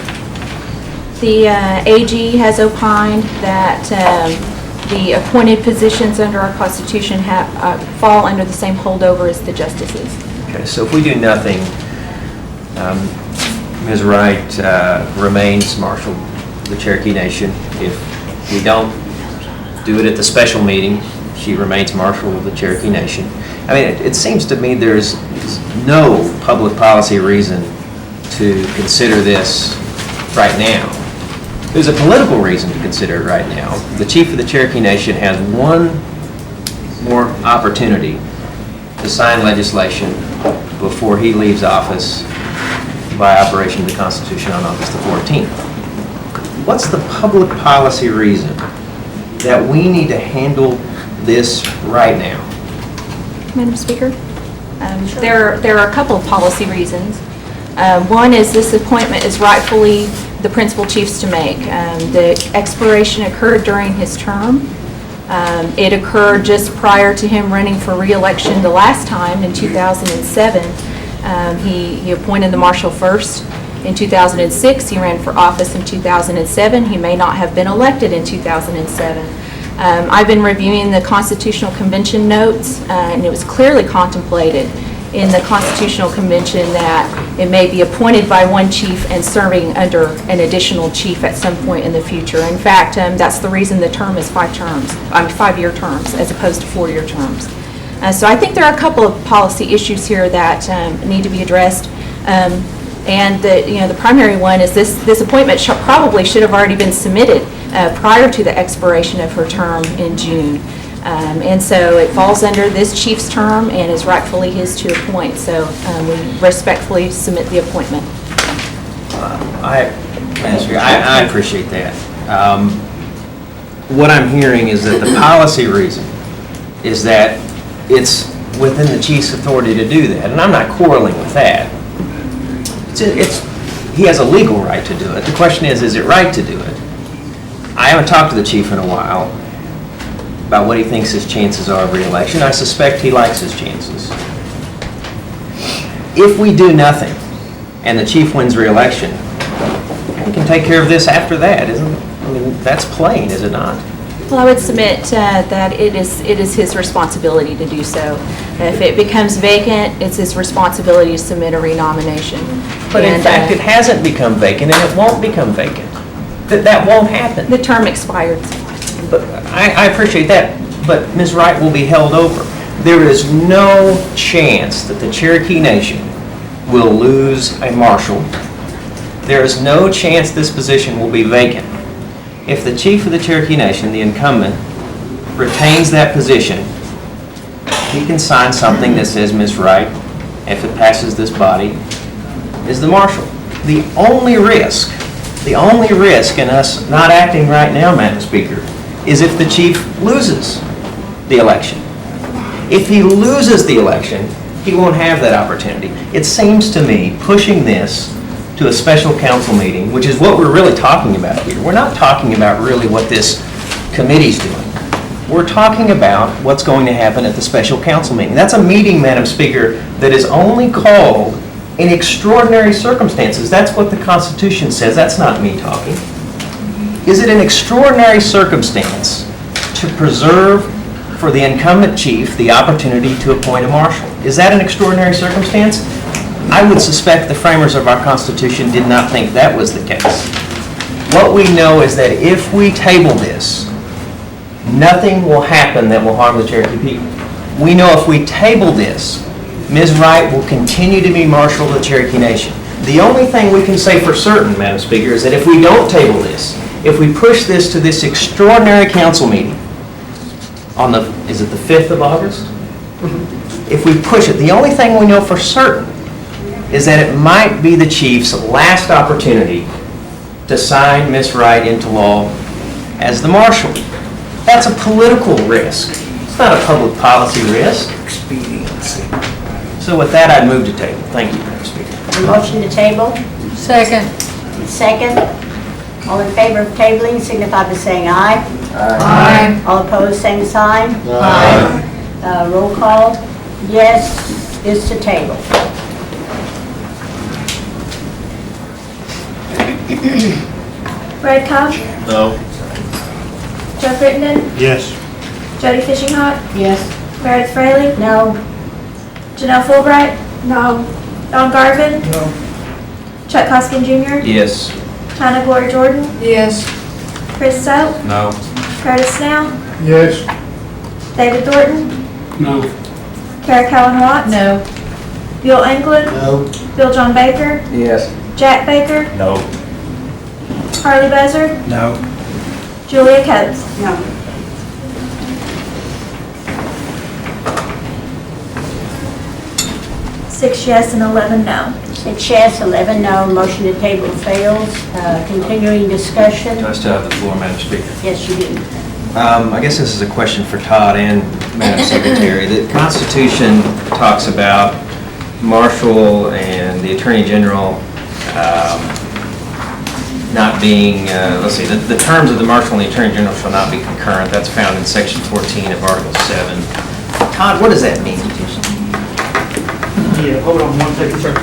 The AG has opined that the appointed positions under our Constitution fall under the same holdover as the justices. Okay, so if we do nothing, Ms. Wright remains Marshal of the Cherokee Nation. If we don't do it at the special meeting, she remains Marshal of the Cherokee Nation. I mean, it seems to me there's no public policy reason to consider this right now. There's a political reason to consider it right now. The Chief of the Cherokee Nation has one more opportunity to sign legislation before he leaves office by operation of the Constitution on August the 14th. What's the public policy reason that we need to handle this right now? Madam Speaker? There are a couple of policy reasons. One is this appointment is rightfully the principal chief's to make. The expiration occurred during his term. It occurred just prior to him running for re-election the last time in 2007. He appointed the marshal first. In 2006, he ran for office in 2007. He may not have been elected in 2007. I've been reviewing the Constitutional Convention notes, and it was clearly contemplated in the Constitutional Convention that it may be appointed by one chief and serving under an additional chief at some point in the future. In fact, that's the reason the term is 5-year terms as opposed to 4-year terms. So I think there are a couple of policy issues here that need to be addressed. And the primary one is this appointment probably should have already been submitted prior to the expiration of her term in June. And so it falls under this chief's term and is rightfully his to appoint. So we respectfully submit the appointment. I appreciate that. What I'm hearing is that the policy reason is that it's within the chief's authority to do that, and I'm not quarreling with that. He has a legal right to do it. The question is it right to do it? I haven't talked to the chief in a while about what he thinks his chances are of re-election. I suspect he likes his chances. If we do nothing and the chief wins re-election, we can take care of this after that, isn't it? I mean, that's plain, is it not? Well, I would submit that it is his responsibility to do so. If it becomes vacant, it's his responsibility to submit a renomination. But in fact, it hasn't become vacant, and it won't become vacant. That won't happen. The term expired. But I appreciate that, but Ms. Wright will be held over. There is no chance that the Cherokee Nation will lose a marshal. There is no chance this position will be vacant. If the chief of the Cherokee Nation, the incumbent, retains that position, he can sign something that says Ms. Wright, if it passes this body, is the marshal. The only risk in us not acting right now, Madam Speaker, is if the chief loses the election. If he loses the election, he won't have that opportunity. It seems to me pushing this to a special council meeting, which is what we're really talking about here. We're not talking about really what this committee's doing. We're talking about what's going to happen at the special council meeting. That's a meeting, Madam Speaker, that is only called in extraordinary circumstances. That's what the Constitution says. That's not me talking. Is it an extraordinary circumstance to preserve for the incumbent chief the opportunity to appoint a marshal? Is that an extraordinary circumstance? I would suspect the framers of our Constitution did not think that was the case. What we know is that if we table this, nothing will happen that will harm the Cherokee people. We know if we table this, Ms. Wright will continue to be Marshal of the Cherokee Nation. The only thing we can say for certain, Madam Speaker, is that if we don't table this, if we push this to this extraordinary council meeting on is it the 5th of August? If we push it, the only thing we know for certain is that it might be the chief's last opportunity to sign Ms. Wright into law as the marshal. That's a political risk. It's not a public policy risk. Expediency. So with that, I'd move to table. Thank you, Madam Speaker. A motion to table? Second. Second. All in favor of tabling signify by saying aye. Aye. All opposed, same sign. Aye. Roll call. Yes is to table. Brad Cobb, No. Joe Crittenden, Yes. Jody Fishinghot, Yes. Meredith Fraley, No. Janelle Fulbright, no. Don Garvin, No. Chuck Hoskin Jr., Yes. Hannah Gloria Jordan, Yes. Chris Soap, No. Curtis Snell, Yes. David Thornton, No. Kara Callan Watts, No. Bill England, No. Bill John Baker, Yes. Jack Baker, No. Harley Buzzard, No. Julia Coates. No. 6 yes and 11 no. 6 yes, 11 no, motion to table fails. Continuing discussion. Do I still have the floor, Madam Speaker? Yes, you do. I guess this is a question for Todd and Madam Secretary. The Constitution talks about Marshal and the Attorney General not being, let's see, the terms of the Marshal and the Attorney General shall not be concurrent. That's found in Section 14 of Article 7. Todd, what does that mean? Yeah, hold on 1 second, sir.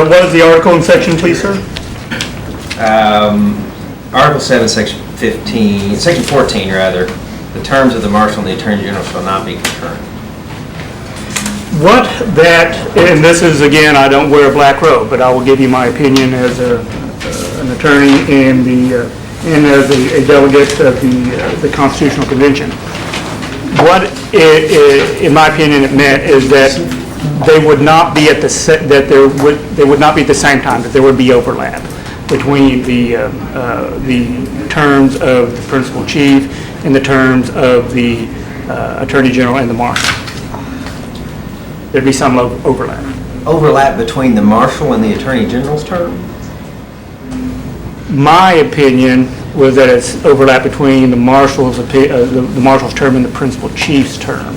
What is the article in section, please, sir? Article 7, Section 15, Section 14, rather, the terms of the Marshal and the Attorney General shall not be concurrent. What that, and this is, again, I don't wear a black robe, but I will give you my opinion as an attorney and as a delegate of the Constitutional Convention. What, in my opinion, it meant is that they would not be at they would not be at the same time, that there would be overlap between the terms of the principal chief and the terms of the Attorney General and the Marshal. There'd be some overlap. Overlap between the Marshal and the Attorney General's term? My opinion was that it's overlap between the Marshal's term and the principal chief's term.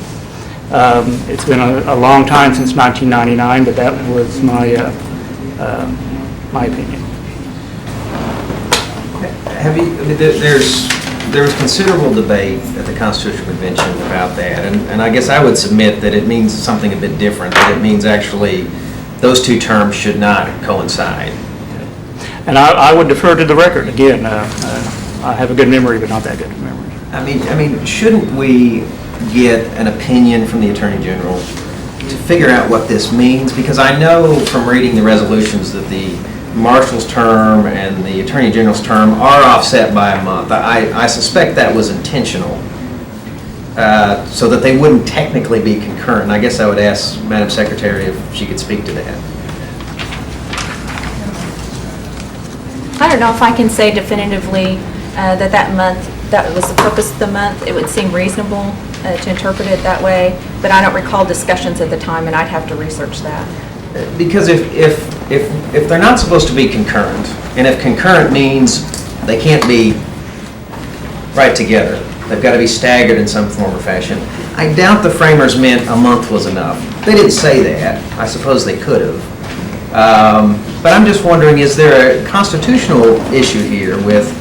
It's been a long time since 1999, but that was my opinion. There was considerable debate at the Constitutional Convention about that, and I guess I would submit that it means something a bit different, that it means actually those two terms should not coincide. And I would defer to the record. Again, I have a good memory, but not that good a memory. I mean, shouldn't we get an opinion from the Attorney General to figure out what this means? Because I know from reading the resolutions that the Marshal's term and the Attorney General's term are offset by a month. I suspect that was intentional, so that they wouldn't technically be concurrent. I guess I would ask Madam Secretary if she could speak to that. I don't know if I can say definitively that month, that was the purpose of the month. It would seem reasonable to interpret it that way, but I don't recall discussions at the time, and I'd have to research that. Because if they're not supposed to be concurrent, and if concurrent means they can't be right together, they've got to be staggered in some form or fashion, I doubt the framers meant a month was enough. They didn't say that. I suppose they could have. But I'm just wondering, is there a constitutional issue here with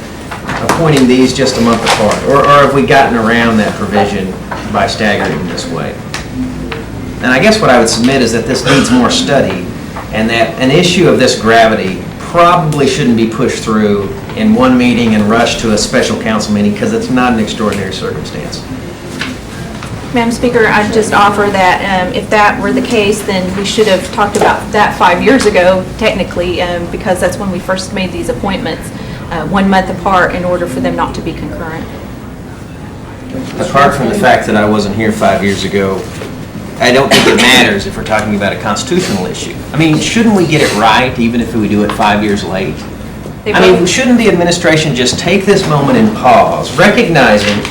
appointing these just a month apart? Or have we gotten around that provision by staggering them this way? And I guess what I would submit is that this needs more study, and that an issue of this gravity probably shouldn't be pushed through in one meeting and rushed to a special council meeting, because it's not an extraordinary circumstance. Madam Speaker, I'd just offer that if that were the case, then we should have talked about that 5 years ago, technically, because that's when we first made these appointments, 1 month apart, in order for them not to be concurrent. Apart from the fact that I wasn't here 5 years ago, I don't think it matters if we're talking about a constitutional issue. I mean, shouldn't we get it right even if we do it 5 years late? I mean, shouldn't the administration just take this moment and pause, recognizing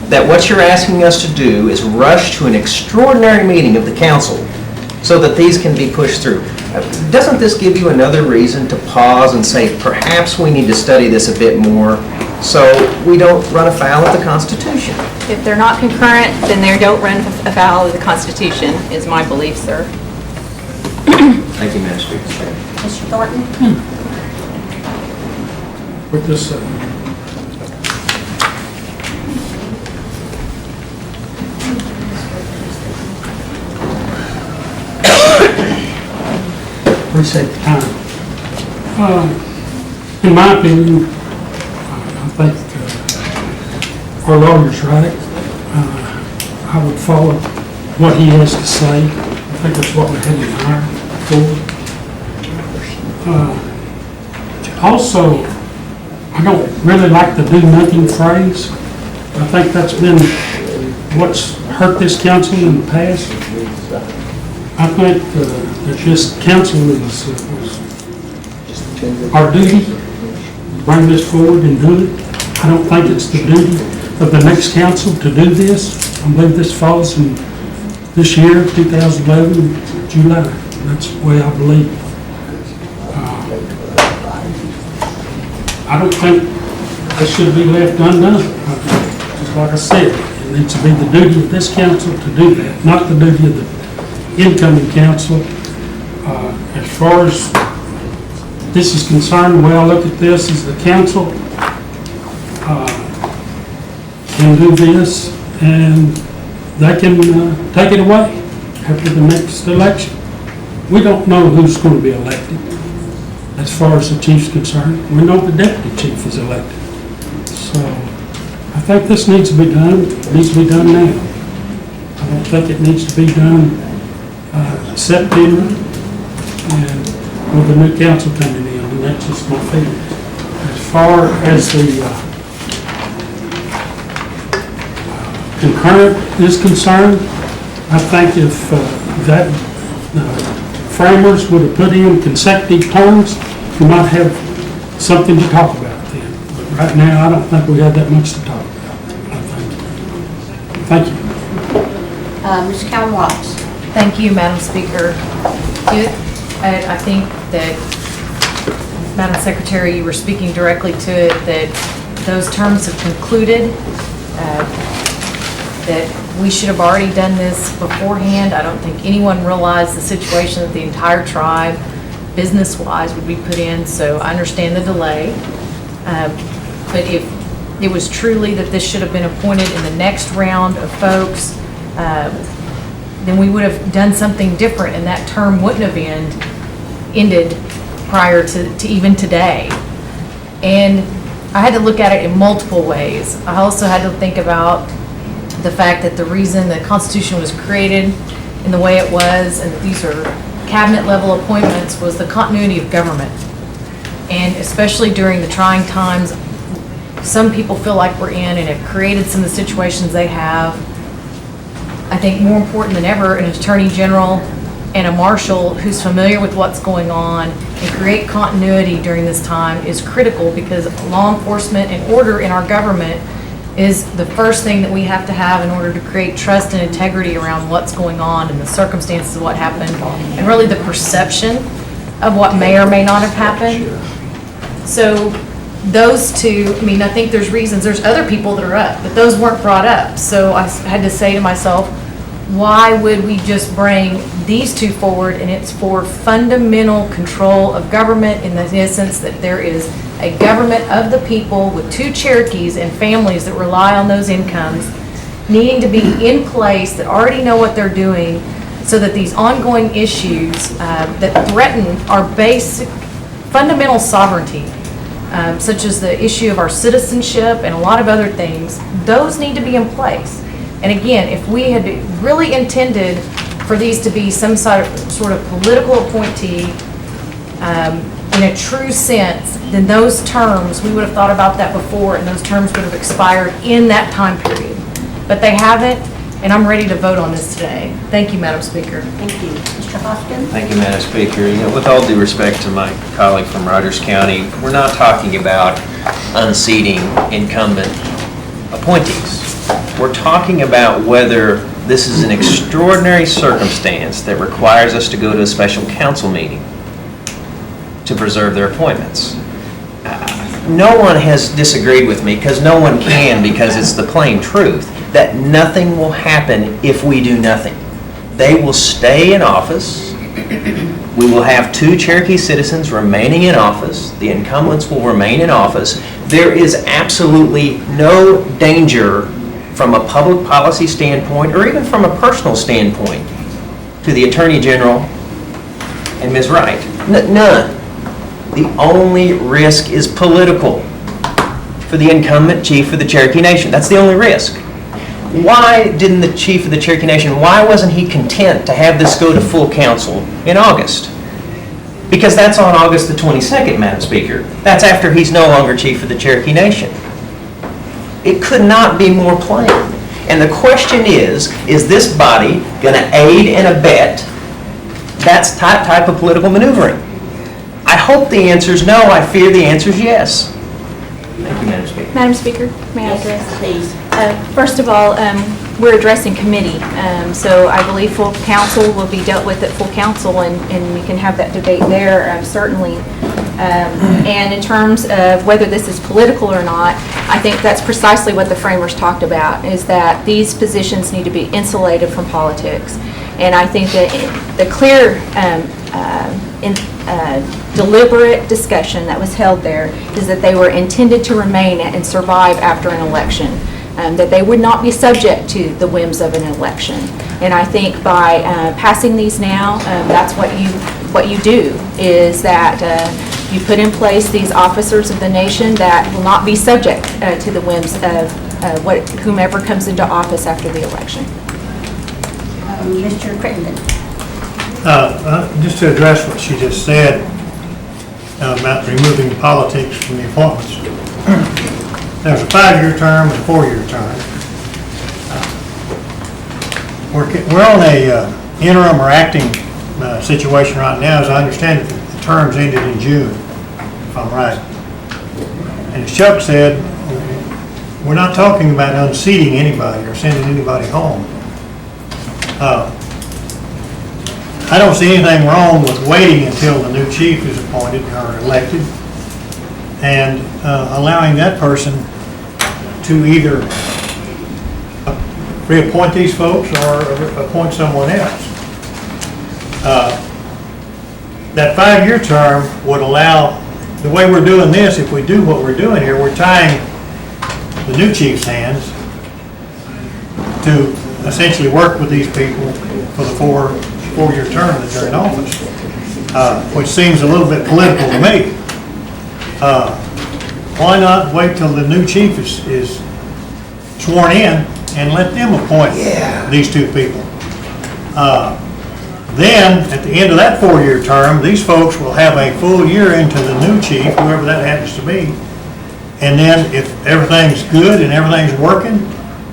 that what you're asking us to do is rush to an extraordinary meeting of the council so that these can be pushed through? Doesn't this give you another reason to pause and say, perhaps we need to study this a bit more so we don't run afoul of the Constitution? If they're not concurrent, then they don't run afoul of the Constitution, is my belief, sir. Thank you, Madam Speaker. Mr. Thornton? With this, appreciate the time. In my opinion, I think our lawyer's right. I would follow what he has to say. I think that's what we had him hired for. Also, I don't really like the do-nothing phrase. I think that's been what's hurt this council in the past. I think that this council is our duty to bring this forward and do it. I don't think it's the duty of the next council to do this. I believe this falls in this year, 2011, July. That's the way I believe. I don't think this should be left undone. Just like I said, it needs to be the duty of this council to do that, not the duty of the incoming council. As far as this is concerned, the way I look at this is the council can do this and they can take it away after the next election. We don't know who's going to be elected as far as the chief's concerned. We know the deputy chief is elected. So I think this needs to be done. It needs to be done now. I don't think it needs to be done September and with the new council coming in, and that's just my feeling. As far as the concurrent is concerned, I think if that framers would have put in consecutive terms, we might have something to talk about then. But right now, I don't think we have that much to talk about. Thank you. Ms. Calvin Watts. Thank you, Madam Speaker. I think that, Madam Secretary, you were speaking directly to it, that those terms have concluded, that we should have already done this beforehand. I don't think anyone realized the situation that the entire tribe, business-wise, would be put in, so I understand the delay. But if it was truly that this should have been appointed in the next round of folks, then we would have done something different, and that term wouldn't have ended prior to even today. And I had to look at it in multiple ways. I also had to think about the fact that the reason the Constitution was created in the way it was, and that these are cabinet level appointments, was the continuity of government. And especially during the trying times some people feel like we're in and have created some of the situations they have, I think more important than ever, an attorney general and a marshal who's familiar with what's going on and create continuity during this time is critical, because law enforcement and order in our government is the first thing that we have to have in order to create trust and integrity around what's going on and the circumstances of what happened, and really the perception of what may or may not have happened. So those two, I mean, I think there's reasons, there's other people that are up, but those weren't brought up. So I had to say to myself, why would we just bring these two forward? And it's for fundamental control of government, in the essence that there is a government of the people with two Cherokees and families that rely on those incomes needing to be in place, that already know what they're doing, so that these ongoing issues that threaten our basic fundamental sovereignty, such as the issue of our citizenship and a lot of other things, those need to be in place. And again, if we had really intended for these to be some sort of political appointee in a true sense, then those terms, we would have thought about that before, and those terms would have expired in that time period. But they haven't, and I'm ready to vote on this today. Thank you, Madam Speaker. Thank you. Mr. Hoskin? Thank you, Madam Speaker. You know, with all due respect to my colleague from Rogers County, we're not talking about unseating incumbent appointees. We're talking about whether this is an extraordinary circumstance that requires us to go to a special council meeting to preserve their appointments. No one has disagreed with me, because no one can, because it's the plain truth, that nothing will happen if we do nothing. They will stay in office. We will have two Cherokee citizens remaining in office. The incumbents will remain in office. There is absolutely no danger from a public policy standpoint, or even from a personal standpoint, to the Attorney General and Ms. Wright. None. The only risk is political for the incumbent chief of the Cherokee Nation. That's the only risk. why didn't the chief of the Cherokee Nation, why wasn't he content to have this go to full council in August? Because that's on August the 22nd, Madam Speaker. That's after he's no longer chief of the Cherokee Nation. It could not be more plain. And the question is this body going to aid and abet that type of political maneuvering? I hope the answer is no. I fear the answer is yes. Thank you, Madam Speaker. Madam Speaker, may I address? Please. First of all, we're addressing committee, so I believe full council will be dealt with at full council, and we can have that debate there, certainly. And in terms of whether this is political or not, I think that's precisely what the framers talked about, is that these positions need to be insulated from politics. And I think that the clear deliberate discussion that was held there is that they were intended to remain and survive after an election, that they would not be subject to the whims of an election. And I think by passing these now, that's what you do, is that you put in place these officers of the nation that will not be subject to the whims of whomever comes into office after the election. Mr. Crittenden. Just to address what she just said about removing politics from the appointments. There's a 5-year term and a 4-year term. We're on a interim or acting situation right now. As I understand it, the terms ended in June, if I'm right. And as Chuck said, we're not talking about unseating anybody or sending anybody home. I don't see anything wrong with waiting until the new chief is appointed or elected and allowing that person to either reappoint these folks or appoint someone else. That 5-year term would allow, the way we're doing this, if we do what we're doing here, we're tying the new chief's hands to essentially work with these people for the four-year term that they're in office, which seems a little bit political to me. Why not wait till the new chief is sworn in and let them appoint these two people? Then, at the end of that 4-year term, these folks will have a full year into the new chief, whoever that happens to be. And then if everything's good and everything's working,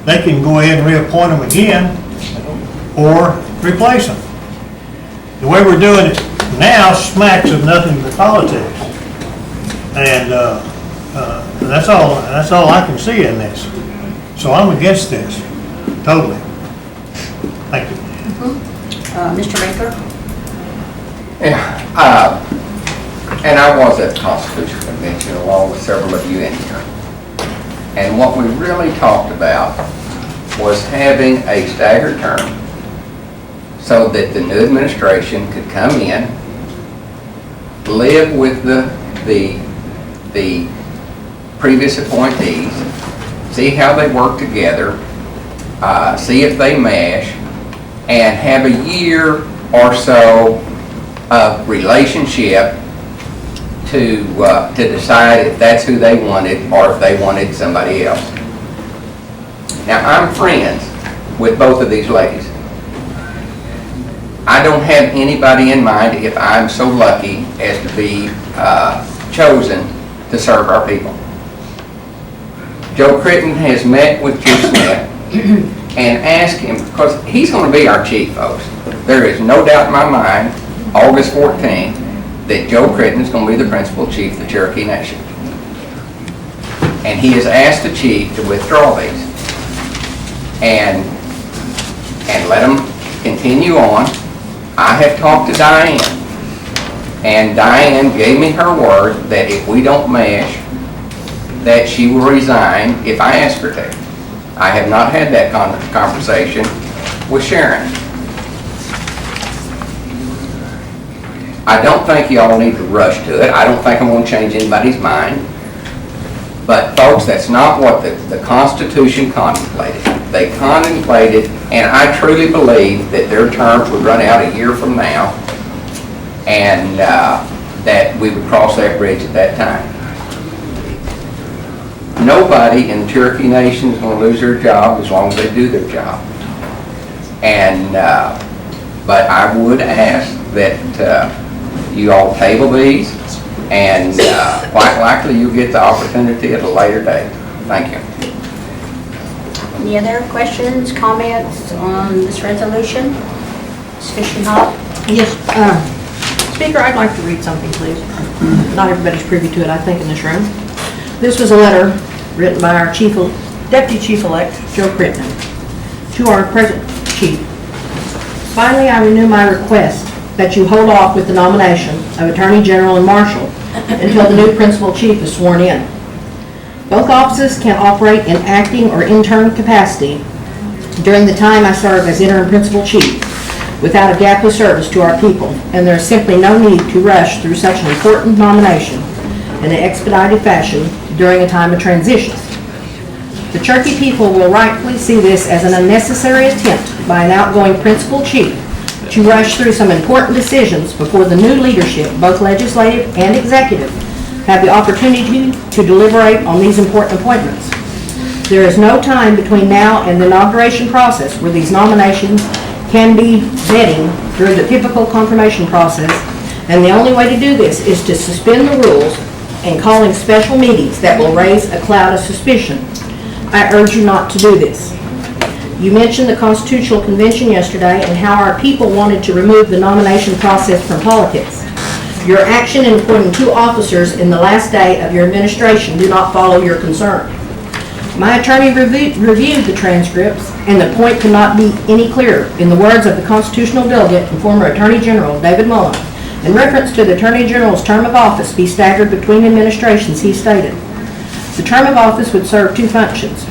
they can go ahead and reappoint them again or replace them. The way we're doing it now smacks of nothing but politics. And that's all I can see in this. So I'm against this, totally. Thank you. Mr. Baker? Yeah, and I was at the Constitutional Convention along with several of you in here. And what we really talked about was having a staggered term so that the new administration could come in, live with the previous appointees, see how they work together, see if they mesh, and have a year or so of relationship to decide if that's who they wanted or if they wanted somebody else. Now, I'm friends with both of these ladies. I don't have anybody in mind if I'm so lucky as to be chosen to serve our people. Joe Crittenden has met with Chief Smith and asked him, because he's going to be our chief, folks. There is no doubt in my mind, August 14th, that Joe Crittenden is going to be the principal chief of the Cherokee Nation. And he has asked the chief to withdraw these and let them continue on. I have talked to Diane, and Diane gave me her word that if we don't mesh, that she will resign if I ask her to. I have not had that conversation with Sharon. I don't think y'all need to rush to it. I don't think I'm going to change anybody's mind. But folks, that's not what the Constitution contemplated. They contemplated, and I truly believe that their terms would run out a year from now, and that we would cross that bridge at that time. nobody in the Cherokee Nation is going to lose their job as long as they do their job. And, but I would ask that you all table these, and quite likely you'll get the opportunity at a later date. Thank you. Any other questions, comments on this resolution? Ms. Fisher-Hall? Yes, Speaker, I'd like to read something, please. Not everybody's privy to it, I think, in this room. This was a letter written by our Deputy Chief-elect, Joe Crittenden, to our present chief. Finally, I renew my request that you hold off with the nomination of Attorney General and Marshal until the new Principal Chief is sworn in. Both offices can operate in acting or interim capacity during the time I serve as interim Principal Chief without a gap of service to our people, and there is simply no need to rush through such an important nomination in an expedited fashion during a time of transition. The Cherokee people will rightfully see this as an unnecessary attempt by an outgoing Principal Chief to rush through some important decisions before the new leadership, both legislative and executive, have the opportunity to deliberate on these important appointments. There is no time between now and the inauguration process where these nominations can be vetting through the typical confirmation process, and the only way to do this is to suspend the rules and calling special meetings that will raise a cloud of suspicion. I urge you not to do this. You mentioned the Constitutional Convention yesterday and how our people wanted to remove the nomination process from politics. Your action in appointing 2 officers in the last day of your administration do not follow your concern. My attorney reviewed the transcripts, and the point could not be any clearer. In the words of the constitutional delegate and former Attorney General David Mullen, in reference to the Attorney General's term of office be staggered between administrations, he stated, the term of office would serve 2 functions.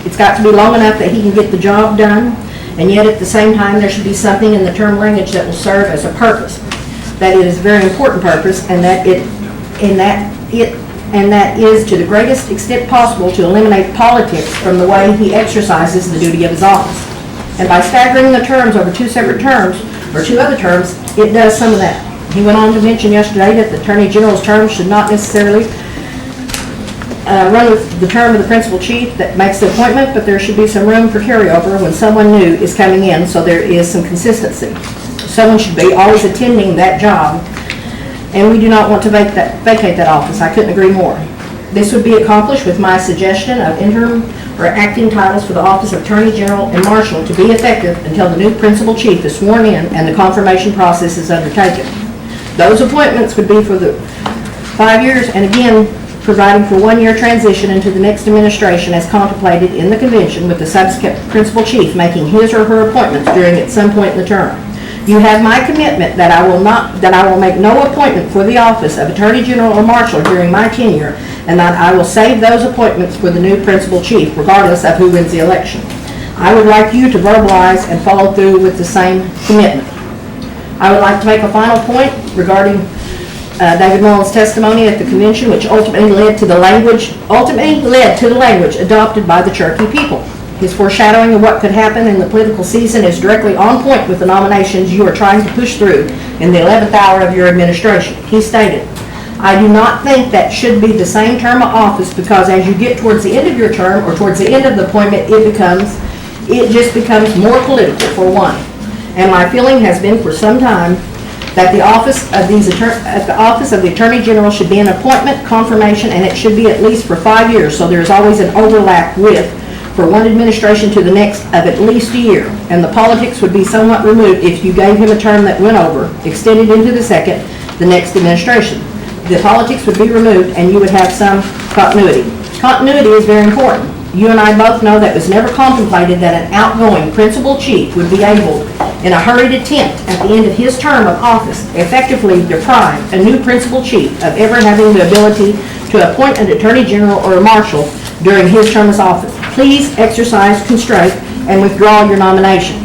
It's got to be long enough that he can get the job done, and yet at the same time there should be something in the term language that will serve as a purpose. That it is a very important purpose, and that is to the greatest extent possible to eliminate politics from the way he exercises the duty of his office. And by staggering the terms over 2 separate terms, or 2 other terms, it does some of that. He went on to mention yesterday that the Attorney General's term should not necessarily run with the term of the Principal Chief that makes the appointment, but there should be some room for carryover when someone new is coming in, so there is some consistency. Someone should be always attending that job, and we do not want to vacate that office. I couldn't agree more. This would be accomplished with my suggestion of interim or acting titles for the office of Attorney General and Marshal to be effective until the new Principal Chief is sworn in and the confirmation process is undertaken. Those appointments would be for the 5 years, and again, providing for 1-year transition into the next administration as contemplated in the convention, with the subsequent Principal Chief making his or her appointments during at some point in the term. You have my commitment that I will make no appointment for the office of Attorney General or Marshal during my tenure, and that I will save those appointments for the new Principal Chief, regardless of who wins the election. I would like you to verbalize and follow through with the same commitment. I would like to make a final point regarding David Mullen's testimony at the convention, which ultimately led to the language adopted by the Cherokee people. His foreshadowing of what could happen in the political season is directly on point with the nominations you are trying to push through in the 11th hour of your administration. He stated, I do not think that should be the same term of office, because as you get towards the end of your term or towards the end of the appointment, it just becomes more political, for one. And my feeling has been for some time that the office of the Attorney General should be an appointment, confirmation, and it should be at least for 5 years, so there's always an overlap for one administration to the next of at least a year, and the politics would be somewhat removed if you gave him a term that went over, extended into the next administration. The politics would be removed, and you would have some continuity. Continuity is very important. You and I both know that it was never contemplated that an outgoing Principal Chief would be able, in a hurried attempt at the end of his term of office, effectively deprive a new Principal Chief of ever having the ability to appoint an Attorney General or a Marshal during his term of office. Please exercise constraint and withdraw your nomination.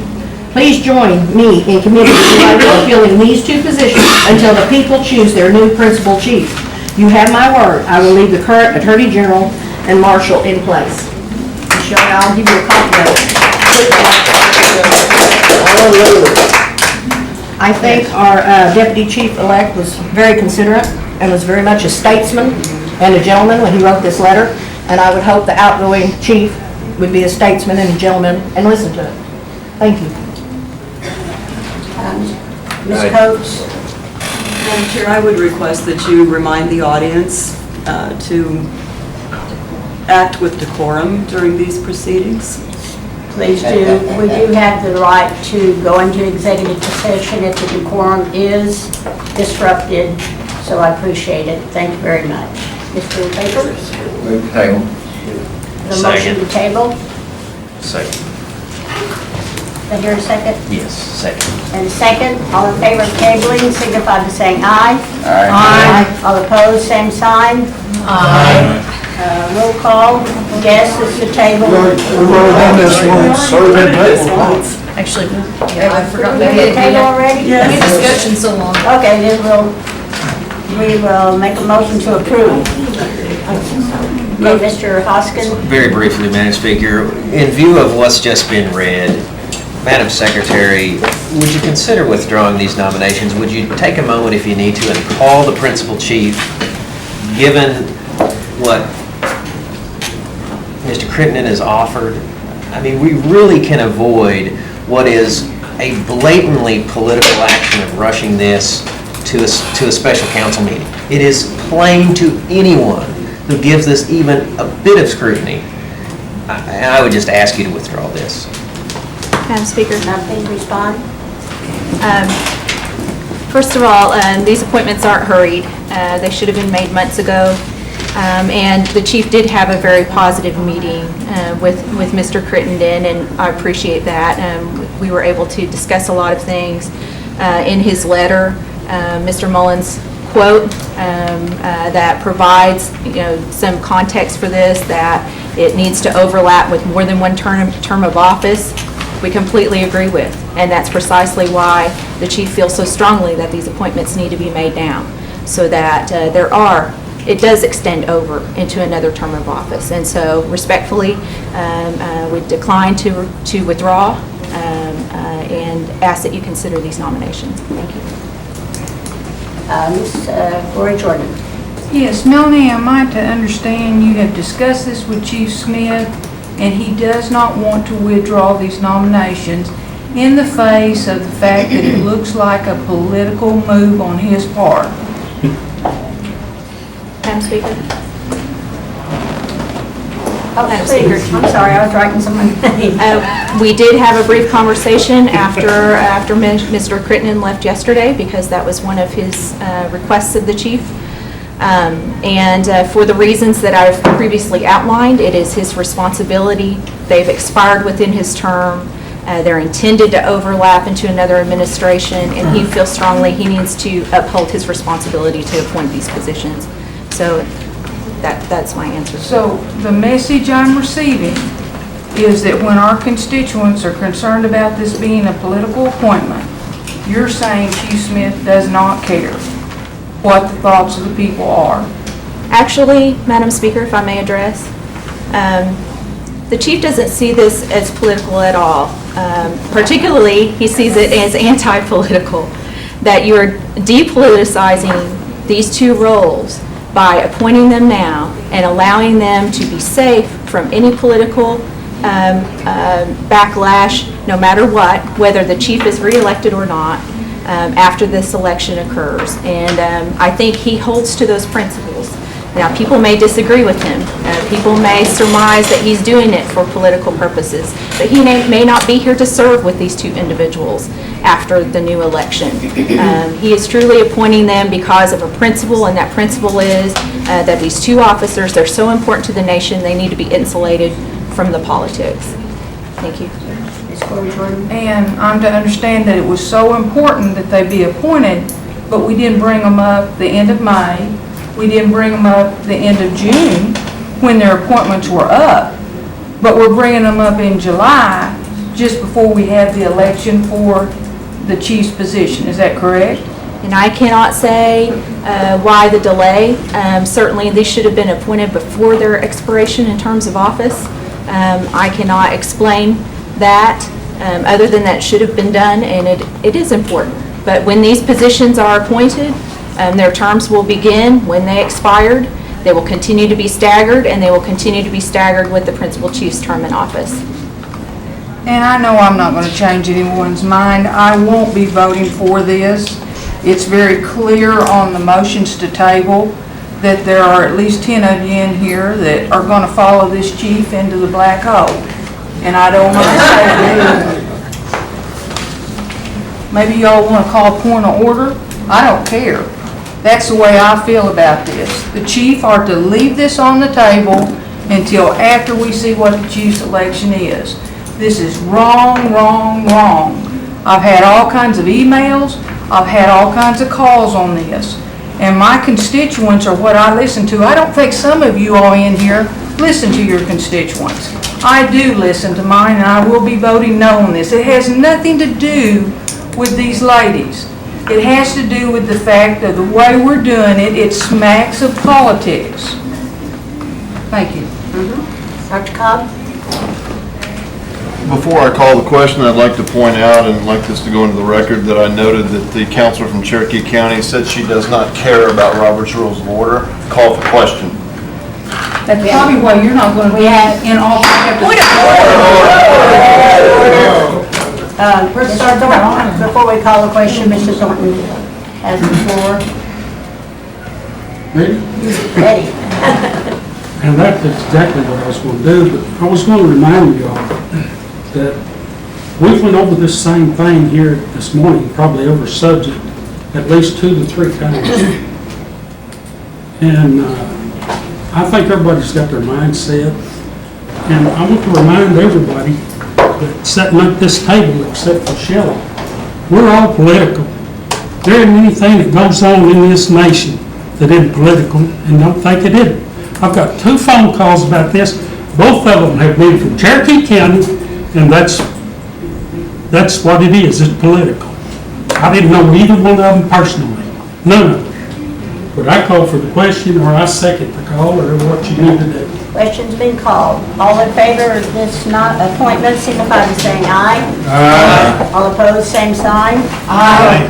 Please join me in committing to filling these 2 positions until the people choose their new Principal Chief. You have my word. I will leave the current Attorney General and Marshal in place. Michelle, I'll give you a copy of it. I think our Deputy Chief-elect was very considerate and was very much a statesman and a gentleman when he wrote this letter. And I would hope the outgoing chief would be a statesman and a gentleman and listen to it. Thank you. Ms. Coates? Madam Chair, I would request that you remind the audience to act with decorum during these proceedings. Please do. We do have the right to go into executive session if the decorum is disrupted, so I appreciate it. Thank you very much. Mr. Baker? Move to table. The motion to table? Second. I hear a second? Yes, second. And second, all in favor of tabling, signify by saying aye. Aye. All opposed, same sign. Aye. Roll call, yes, it's the table. Actually, yeah, I forgot We that. did the table already? We had discussion so long. Okay, then we will make a motion to approve. Okay, Mr. Hoskin? Very briefly, Madam Speaker, in view of what's just been read, Madam Secretary, would you consider withdrawing these nominations? Would you take a moment if you need to and call the principal chief, given what Mr. Crittenden has offered? I mean, we really can avoid what is a blatantly political action of rushing this to a special council meeting. It is plain to anyone who gives this even a bit of scrutiny. And I would just ask you to withdraw this. Madam Speaker. Please respond. First of all, these appointments aren't hurried. They should have been made months ago. And the chief did have a very positive meeting with Mr. Crittenden, and I appreciate that. We were able to discuss a lot of things. In his letter, Mr. Mullins' quote that provides, some context for this, that it needs to overlap with more than one term of office, we completely agree with. And that's precisely why the chief feels so strongly that these appointments need to be made now, so that it does extend over into another term of office. And so respectfully, we decline to withdraw and ask that you consider these nominations. Thank you. Ms. Gloria Jordan? Yes, Melanie, am I to understand you have discussed this with Chief Smith, and he does not want to withdraw these nominations in the face of the fact that it looks like a political move on his part? Madam Speaker. Oh, Madam Speaker, Speaker. I'm sorry, I was writing someone's name. We did have a brief conversation after Mr. Crittenden left yesterday, because that was one of his requests of the chief. And for the reasons that I've previously outlined, it is his responsibility. They've expired within his term. They're intended to overlap into another administration, and he feels strongly he needs to uphold his responsibility to appoint these positions. So that's my answer. So the message I'm receiving is that when our constituents are concerned about this being a political appointment, you're saying Chief Smith does not care what the thoughts of the people are. Actually, Madam Speaker, if I may address, the chief doesn't see this as political at all. Particularly, he sees it as anti-political, that you're depoliticizing these two roles by appointing them now and allowing them to be safe from any political backlash, no matter what, whether the chief is reelected or not, after this election occurs. And I think he holds to those principles. Now, people may disagree with him. People may surmise that he's doing it for political purposes, but he may not be here to serve with these two individuals after the new election. He is truly appointing them because of a principle, and that principle is that these two officers, they're so important to the nation, they need to be insulated from the politics. Thank you. And I'm to understand that it was so important that they be appointed, but we didn't bring them up the end of May. We didn't bring them up the end of June when their appointments were up, but we're bringing them up in July just before we had the election for the chief's position. Is that correct? And I cannot say why the delay. Certainly, these should have been appointed before their expiration in terms of office. I cannot explain that, other than that it should have been done, and it is important. But when these positions are appointed, their terms will begin when they expired, They will continue to be staggered, and they will continue to be staggered with the principal chief's term in office. And I know I'm not going to change anyone's mind. I won't be voting for this. It's very clear on the motions to table that there are at least 10 of you in here that are going to follow this chief into the black hole. And I don't understand it. Maybe y'all want to call a point of order. I don't care. That's the way I feel about this. The chief are to leave this on the table until after we see what the chief's election is. This is wrong, wrong, wrong. I've had all kinds of emails. I've had all kinds of calls on this. And my constituents are what I listen to. I don't think some of you all in here listen to your constituents. I do listen to mine, and I will be voting no on this. It has nothing to do with these ladies. It has to do with the fact of the way we're doing it. It smacks of politics. Thank you. Dr. Cobb? Before I call the question, I'd like to point out, and like this to go into the record, that I noted that the counselor from Cherokee County said she does not care about Robert's Rules of Order. Call for question. That's probably why you're not going to be in office. Before we call the question, Mrs. Thornton has the floor. Ready? Ready. And that's exactly what I was going to do, but I was going to remind you all that we went over this same thing here this morning, probably over subject, at least 2 to 3 times. And I think everybody's got their mind set. And I want to remind everybody that setting up this table, except for Shelley, we're all political. There isn't anything that goes on in this nation that isn't political, and don't think it isn't. I've got 2 phone calls about this. Both of them have been from Cherokee County, and that's what it is. It's political. I didn't know either one of them personally. None of them. But I call for the question, or I second the call, or what you need to do. Question's been called. All in favor of this appointment, signify by saying aye. Aye. All opposed, same sign. Aye.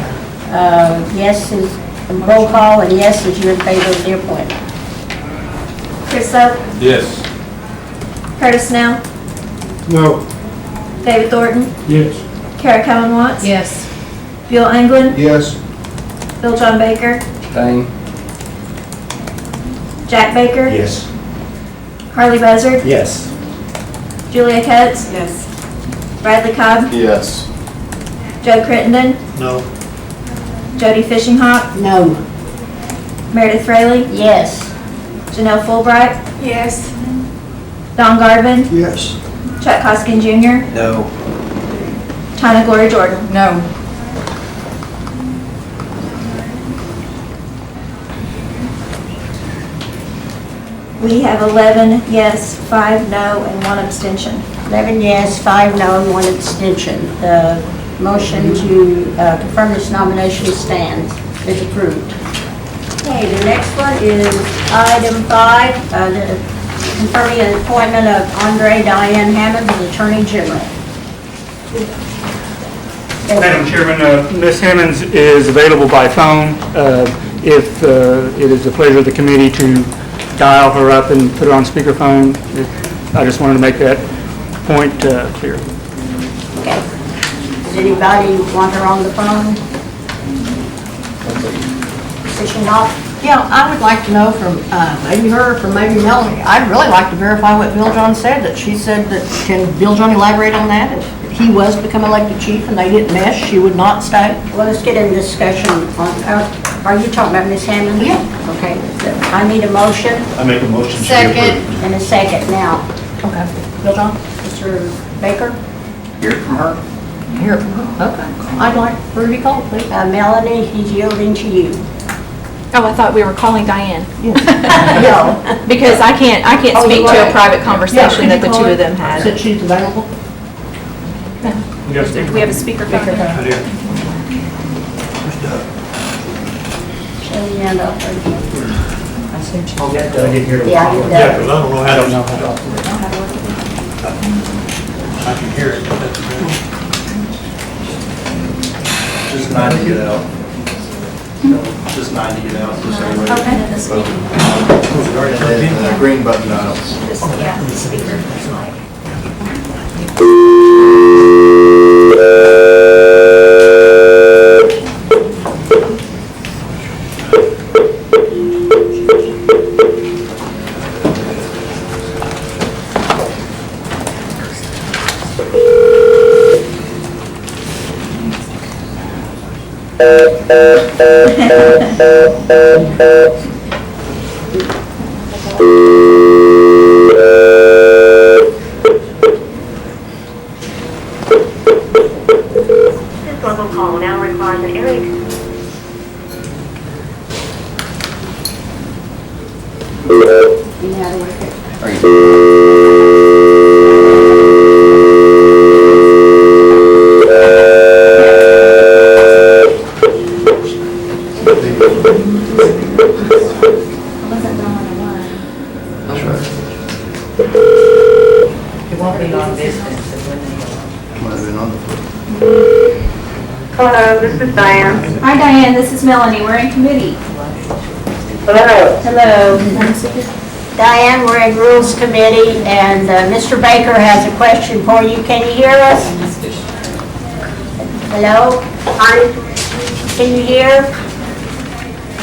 Yes is roll call, and yes is you in favor of the appointment. Chris Soap, Yes. Curtis Snell, No. David Thornton, Yes. Kara Cohen Watts, Yes. Bill England, Yes. Bill John Baker, Same. Jack Baker, Yes. Harley Buzzard, Yes. Julia Coates, Yes. Bradley Cobb, Yes. Joe Crittenden, No. Jody Fishinghawk, No. Meredith Fraley, Yes. Janelle Fulbright, Yes. Don Garvin, Yes. Chuck Hoskin Jr., No. Tana Gloria Jordan. No. We have 11 yes, 5 no, and 1 abstention. 11 yes, 5 no, and 1 abstention. The motion to confirm this nomination stands, is approved. Okay, the next one is item 5, confirming an appointment of Andre Diane Hammond as Attorney General. Madam Chairman, Ms. Hammonds is available by phone. If it is the pleasure of the committee to dial her up and put her on speakerphone, I just wanted to make that point clear. Okay. Does anybody want her on the phone? Fishinghawk? Yeah, I would like to know from maybe her or from maybe Melanie, I'd really like to verify what Bill John said, that she said that, can Bill John elaborate on that? If he was to become elected chief and they didn't mesh, she would not stay? Well, let's get in discussion on, are you talking about Ms. Hammond? Yeah. Okay, I need a motion I make a motion to Second. approve. and a second now. Okay. Bill John? Mr. Baker? Hear it from her. Here. Okay. I'd like her to be called, please. Melanie, he's yielding to you. Oh, I thought we were calling Diane. No. Because I can't Oh, speak you're to a right. private Yeah, conversation can that you the call two her? of them had. Said she's available? Do we have a speakerphone? I do. Show your hand up. I Yeah, you Yeah, did. because I don't know how to. I can hear it, but that's good. Just 90 it out. just 90, you know, just so everybody. Okay, this vote. meeting. And then the green button dials. Just, yeah, the speaker. This local call now requires an area. It won't be long distance. Might have been on the Hello, this is Diane. Hi Diane, this is Melanie, we're in committee. Hello. Hello. Diane, we're in Rules Committee, and Mr. Baker has a question for you. Can you hear us? Hello? Can you hear?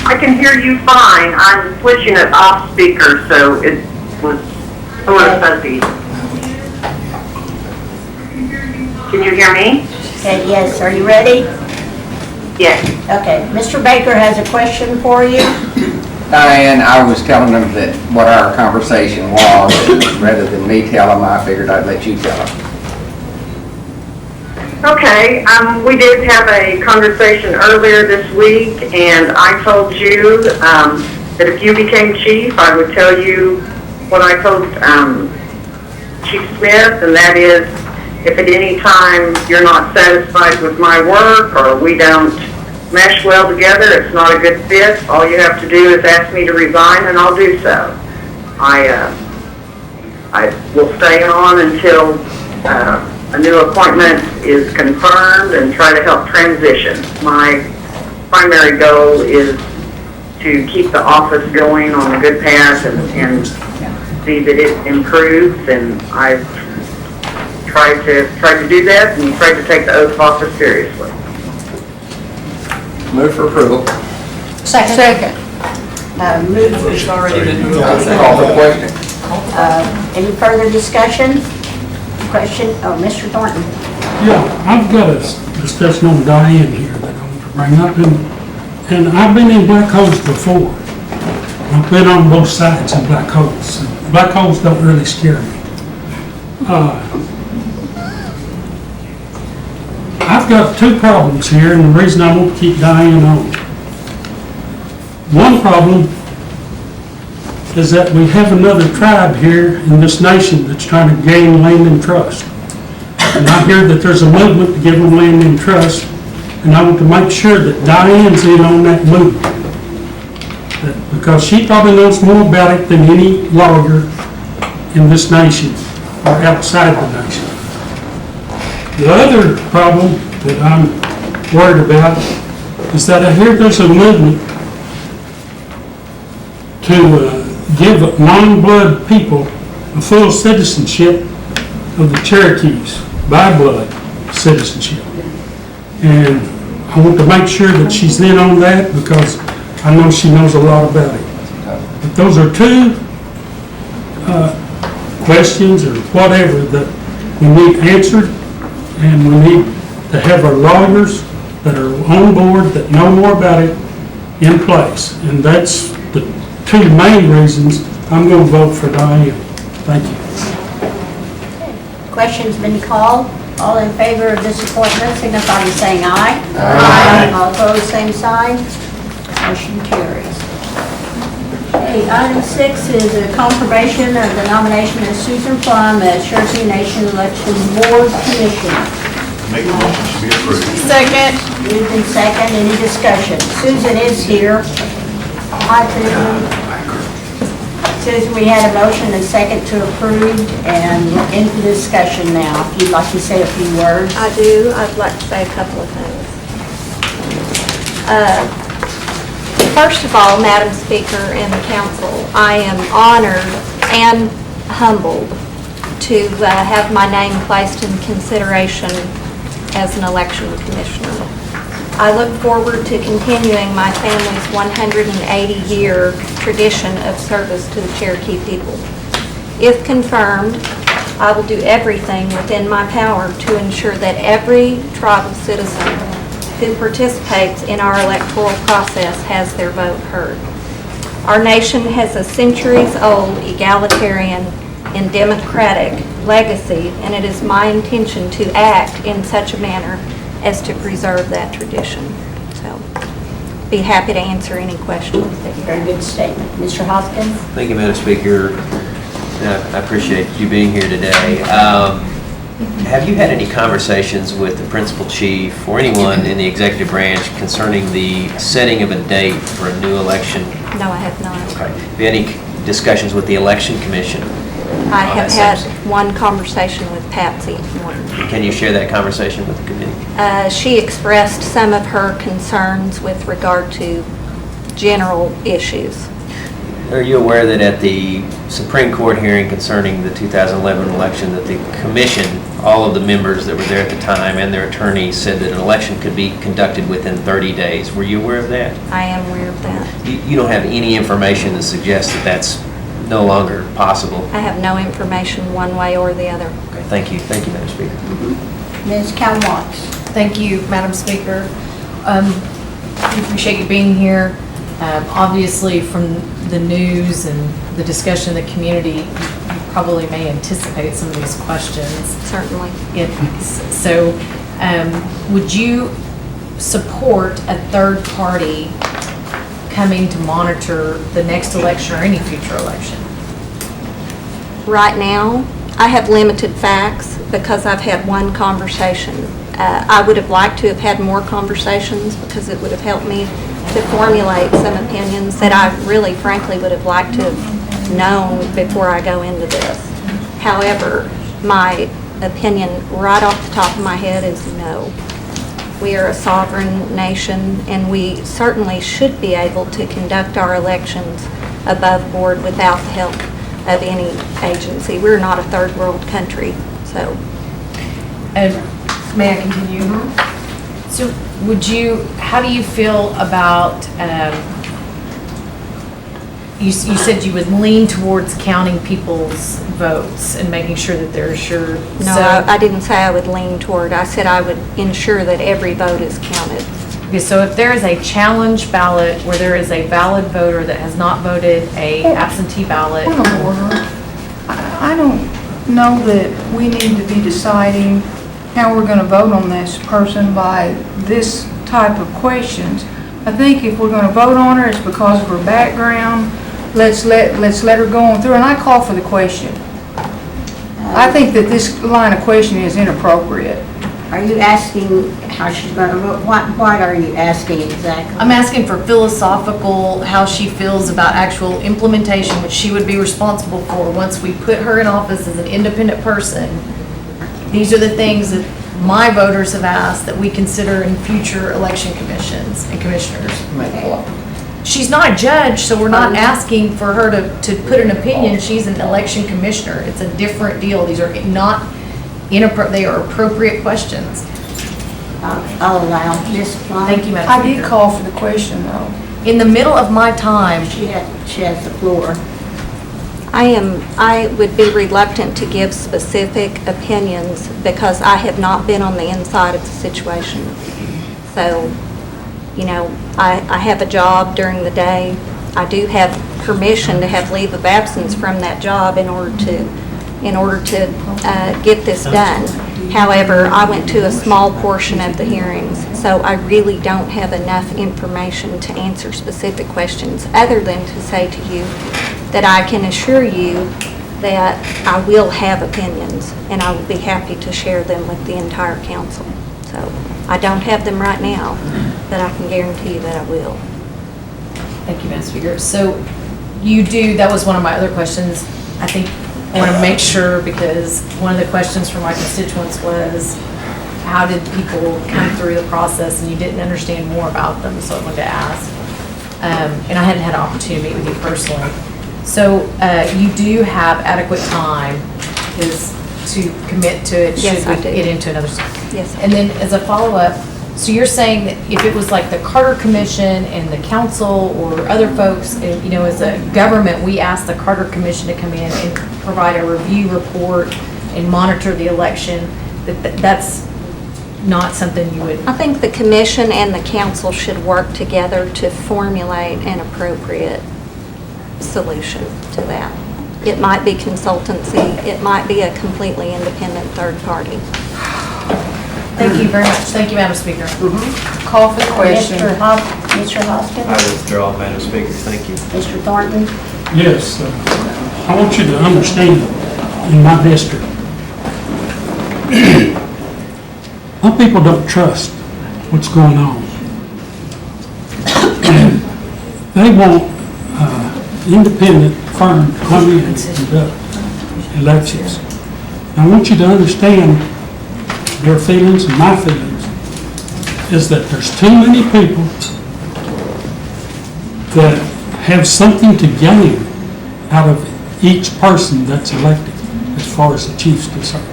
I can hear you fine. I'm switching it off speaker, so it was sort of fuzzy. Can you hear me? Okay, yes, are you ready? Yes. Okay, Mr. Baker has a question for you. Diane, I was telling them that what our conversation was, and rather than me tell them, I figured I'd let you tell them. Okay, we did have a conversation earlier this week, and I told you that if you became chief, I would tell you what I told Chief Smith, and that is, if at any time you're not satisfied with my work or we don't mesh well together, it's not a good fit, all you have to do is ask me to resign and I'll do so. I will stay on until a new appointment is confirmed and try to help transition. My primary goal is to keep the office going on a good path and see that it improves, and I've tried to do that and tried to take the oath of office seriously. Move for approval. Second. Move. It's already been moved. Call for question. Any further discussion? Question? Oh, Mr. Thornton. Yeah, I've got a discussion on Diane here that I want to bring up, and I've been in black holes before. I've been on both sides in black holes. Black holes don't really scare me. I've got two problems here, and the reason I won't keep Diane on. One problem is that we have another tribe here in this nation that's trying to gain land and trust. And I hear that there's a movement to give them land and trust, and I want to make sure that Diane's in on that movement. Because she probably knows more about it than any lawyer in this nation or outside the nation. The other problem that I'm worried about is that I hear there's a movement to give non-blood people a full citizenship of the Cherokees, by blood citizenship. And I want to make sure that she's in on that because I know she knows a lot about it. But those are two questions or whatever that we need answered, and we need to have our lawyers that are on board, that know more about it, in place. And that's the two main reasons I'm going to vote for Diane. Thank you. Question's been called. All in favor of this appointment signify by saying aye. Aye. All opposed, same sign. Motion carries. Okay, item 6 is a confirmation of the nomination of Susan Plum as Cherokee Nation Election Board Commissioner. Make a motion to be approved. Second. Moved in second. Any discussion? Susan is here. Hi, Susan. Susan, we had a motion and second to approve, and we're into discussion now. If you'd like to say a few words. I do. I'd like to say a couple of things. First of all, Madam Speaker and the council, I am honored and humbled to have my name placed in consideration as an election commissioner. I look forward to continuing my family's 180-year tradition of service to the Cherokee people. If confirmed, I will do everything within my power to ensure that every tribal citizen who participates in our electoral process has their vote heard. Our nation has a centuries-old egalitarian and democratic legacy, and it is my intention to act in such a manner as to preserve that tradition. So, be happy to answer any questions. Very good statement. Mr. Hoskins? Thank you, Madam Speaker. I appreciate you being here today. Have you had any conversations with the principal chief or anyone in the executive branch concerning the setting of a date for a new election? No, I have not. Okay. Have you had any discussions with the election commission? I have had one conversation with Patsy. Can you share that conversation with the committee? She expressed some of her concerns with regard to general issues. Are you aware that at the Supreme Court hearing concerning the 2011 election, that the commission, all of the members that were there at the time and their attorneys said that an election could be conducted within 30 days? Were you aware of that? I am aware of that. You don't have any information that suggests that that's no longer possible? I have no information one way or the other. Okay, thank you. Thank you, Madam Speaker. Ms. Cal Watts? Thank you, Madam Speaker. We appreciate you being here. Obviously, from the news and the discussion in the community, you probably may anticipate some of these questions. Certainly. So, would you support a third party coming to monitor the next election or any future election? Right now, I have limited facts because I've had one conversation. I would have liked to have had more conversations because it would have helped me to formulate some opinions that I really, frankly, would have liked to have known before I go into this. However, my opinion right off the top of my head is no. We are a sovereign nation, and we certainly should be able to conduct our elections above board without the help of any agency. We're not a third world country, so. May I continue? So how do you feel about, you said you would lean towards counting people's votes and making sure that they're sure. No, I didn't say I would lean toward. I said I would ensure that every vote is counted. Okay, so if there is a challenge ballot where there is a valid voter that has not voted a absentee ballot. Point of order. I don't know that we need to be deciding how we're going to vote on this person by this type of questions. I think if we're going to vote on her, it's because of her background. Let's let her go on through, and I call for the question. I think that this line of questioning is inappropriate. Are you asking how she's going to vote? What are you asking exactly? I'm asking for philosophical, how she feels about actual implementation, which she would be responsible for once we put her in office as an independent person. These are the things that my voters have asked that we consider in future election commissions and commissioners. She's not a judge, so we're not asking for her to put an opinion. She's an election commissioner. It's a different deal. These are not inappropriate, they are appropriate questions. I'll allow Ms. Plum. Thank you, Madam I Speaker. did call for the question, though. In the middle of my time. She has the floor. I would be reluctant to give specific opinions because I have not been on the inside of the situation. So, you know, I have a job during the day. I do have permission to have leave of absence from that job in order to get this done. However, I went to a small portion of the hearings, so I really don't have enough information to answer specific questions other than to say to you that I can assure you that I will have opinions and I will be happy to share them with the entire council. So I don't have them right now, but I can guarantee you that I will. Thank you, Madam Speaker. So you do, that was one of my other questions. I think I want to make sure, because one of the questions from my constituents was, how did people come through the process, and you didn't understand more about them, so I wanted to ask. and I hadn't had an opportunity to meet with you personally. So you do have adequate time to commit to it? Yes, I do. Should we get into another? Yes, I And then as a follow-up, so you're saying that if it was like the Carter Commission and the council or other folks, and, you know, as a government, we ask the Carter Commission to come in and provide a review report and monitor the election, that's not something you would? I think the commission and the council should work together to formulate an appropriate solution to that. It might be consultancy, it might be a completely independent third party. Thank you very much. Thank you, Madam Speaker. Call for the question. Mr. Hoskins? I withdraw, Madam Speaker, thank you. Mr. Thornton? Yes, I want you to understand, in my district, some people don't trust what's going on. And they want independent firm to come in and conduct elections. I want you to understand their feelings and my feelings is that there's too many people that have something to gain out of each person that's elected as far as the chief's concerned.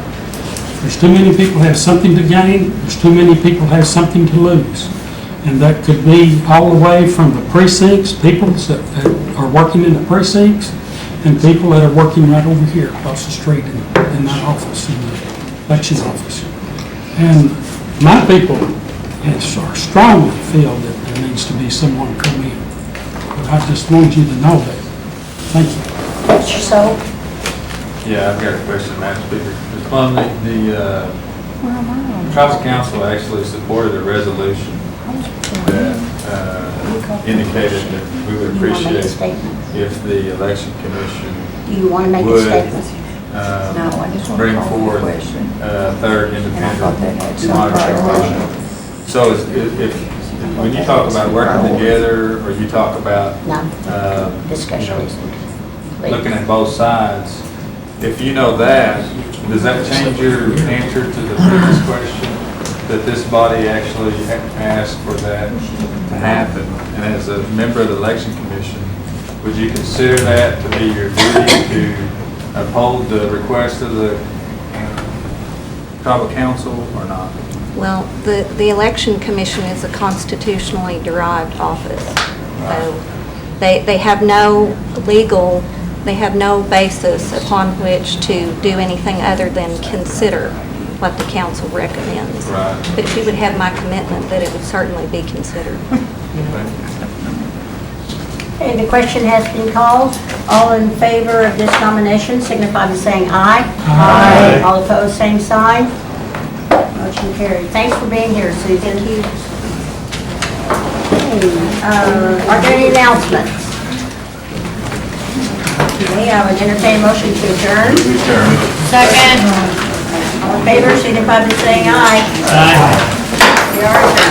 There's too many people have something to gain, there's too many people have something to lose. And that could be all the way from the precincts, people that are working in the precincts, and people that are working right over here across the street in that office, in the election office. And my people strongly feel that there needs to be someone come in. But I just wanted you to know that. Thank you. Mr. Soul? Yeah, I've got a question, Madam Speaker. Ms. Plumley, the tribal council actually supported a resolution that indicated that we would appreciate if the election commission Do you want to make a would statement? bring forward third independent monitoring body. So if when you talk about working together, or you talk about Discussion. looking at both sides, if you know that, does that change your answer to the previous question? That this body actually asked for that to happen? And as a member of the election commission, would you consider that to be your duty to uphold the request of the tribal council or not? Well, the election commission is a constitutionally derived office. So they have no legal, they have no basis upon which to do anything other than consider what the council recommends. Right. But if you would have my commitment that it would certainly be considered. Okay, the question has been called. All in favor of this nomination signify by saying aye. Aye. All opposed, same sign. Motion carried. Thanks for being here, Susan. Thank you. Are there any announcements? Okay, I would entertain a motion to adjourn. Second. All in favor, signify by saying aye. Aye. We are adjourned.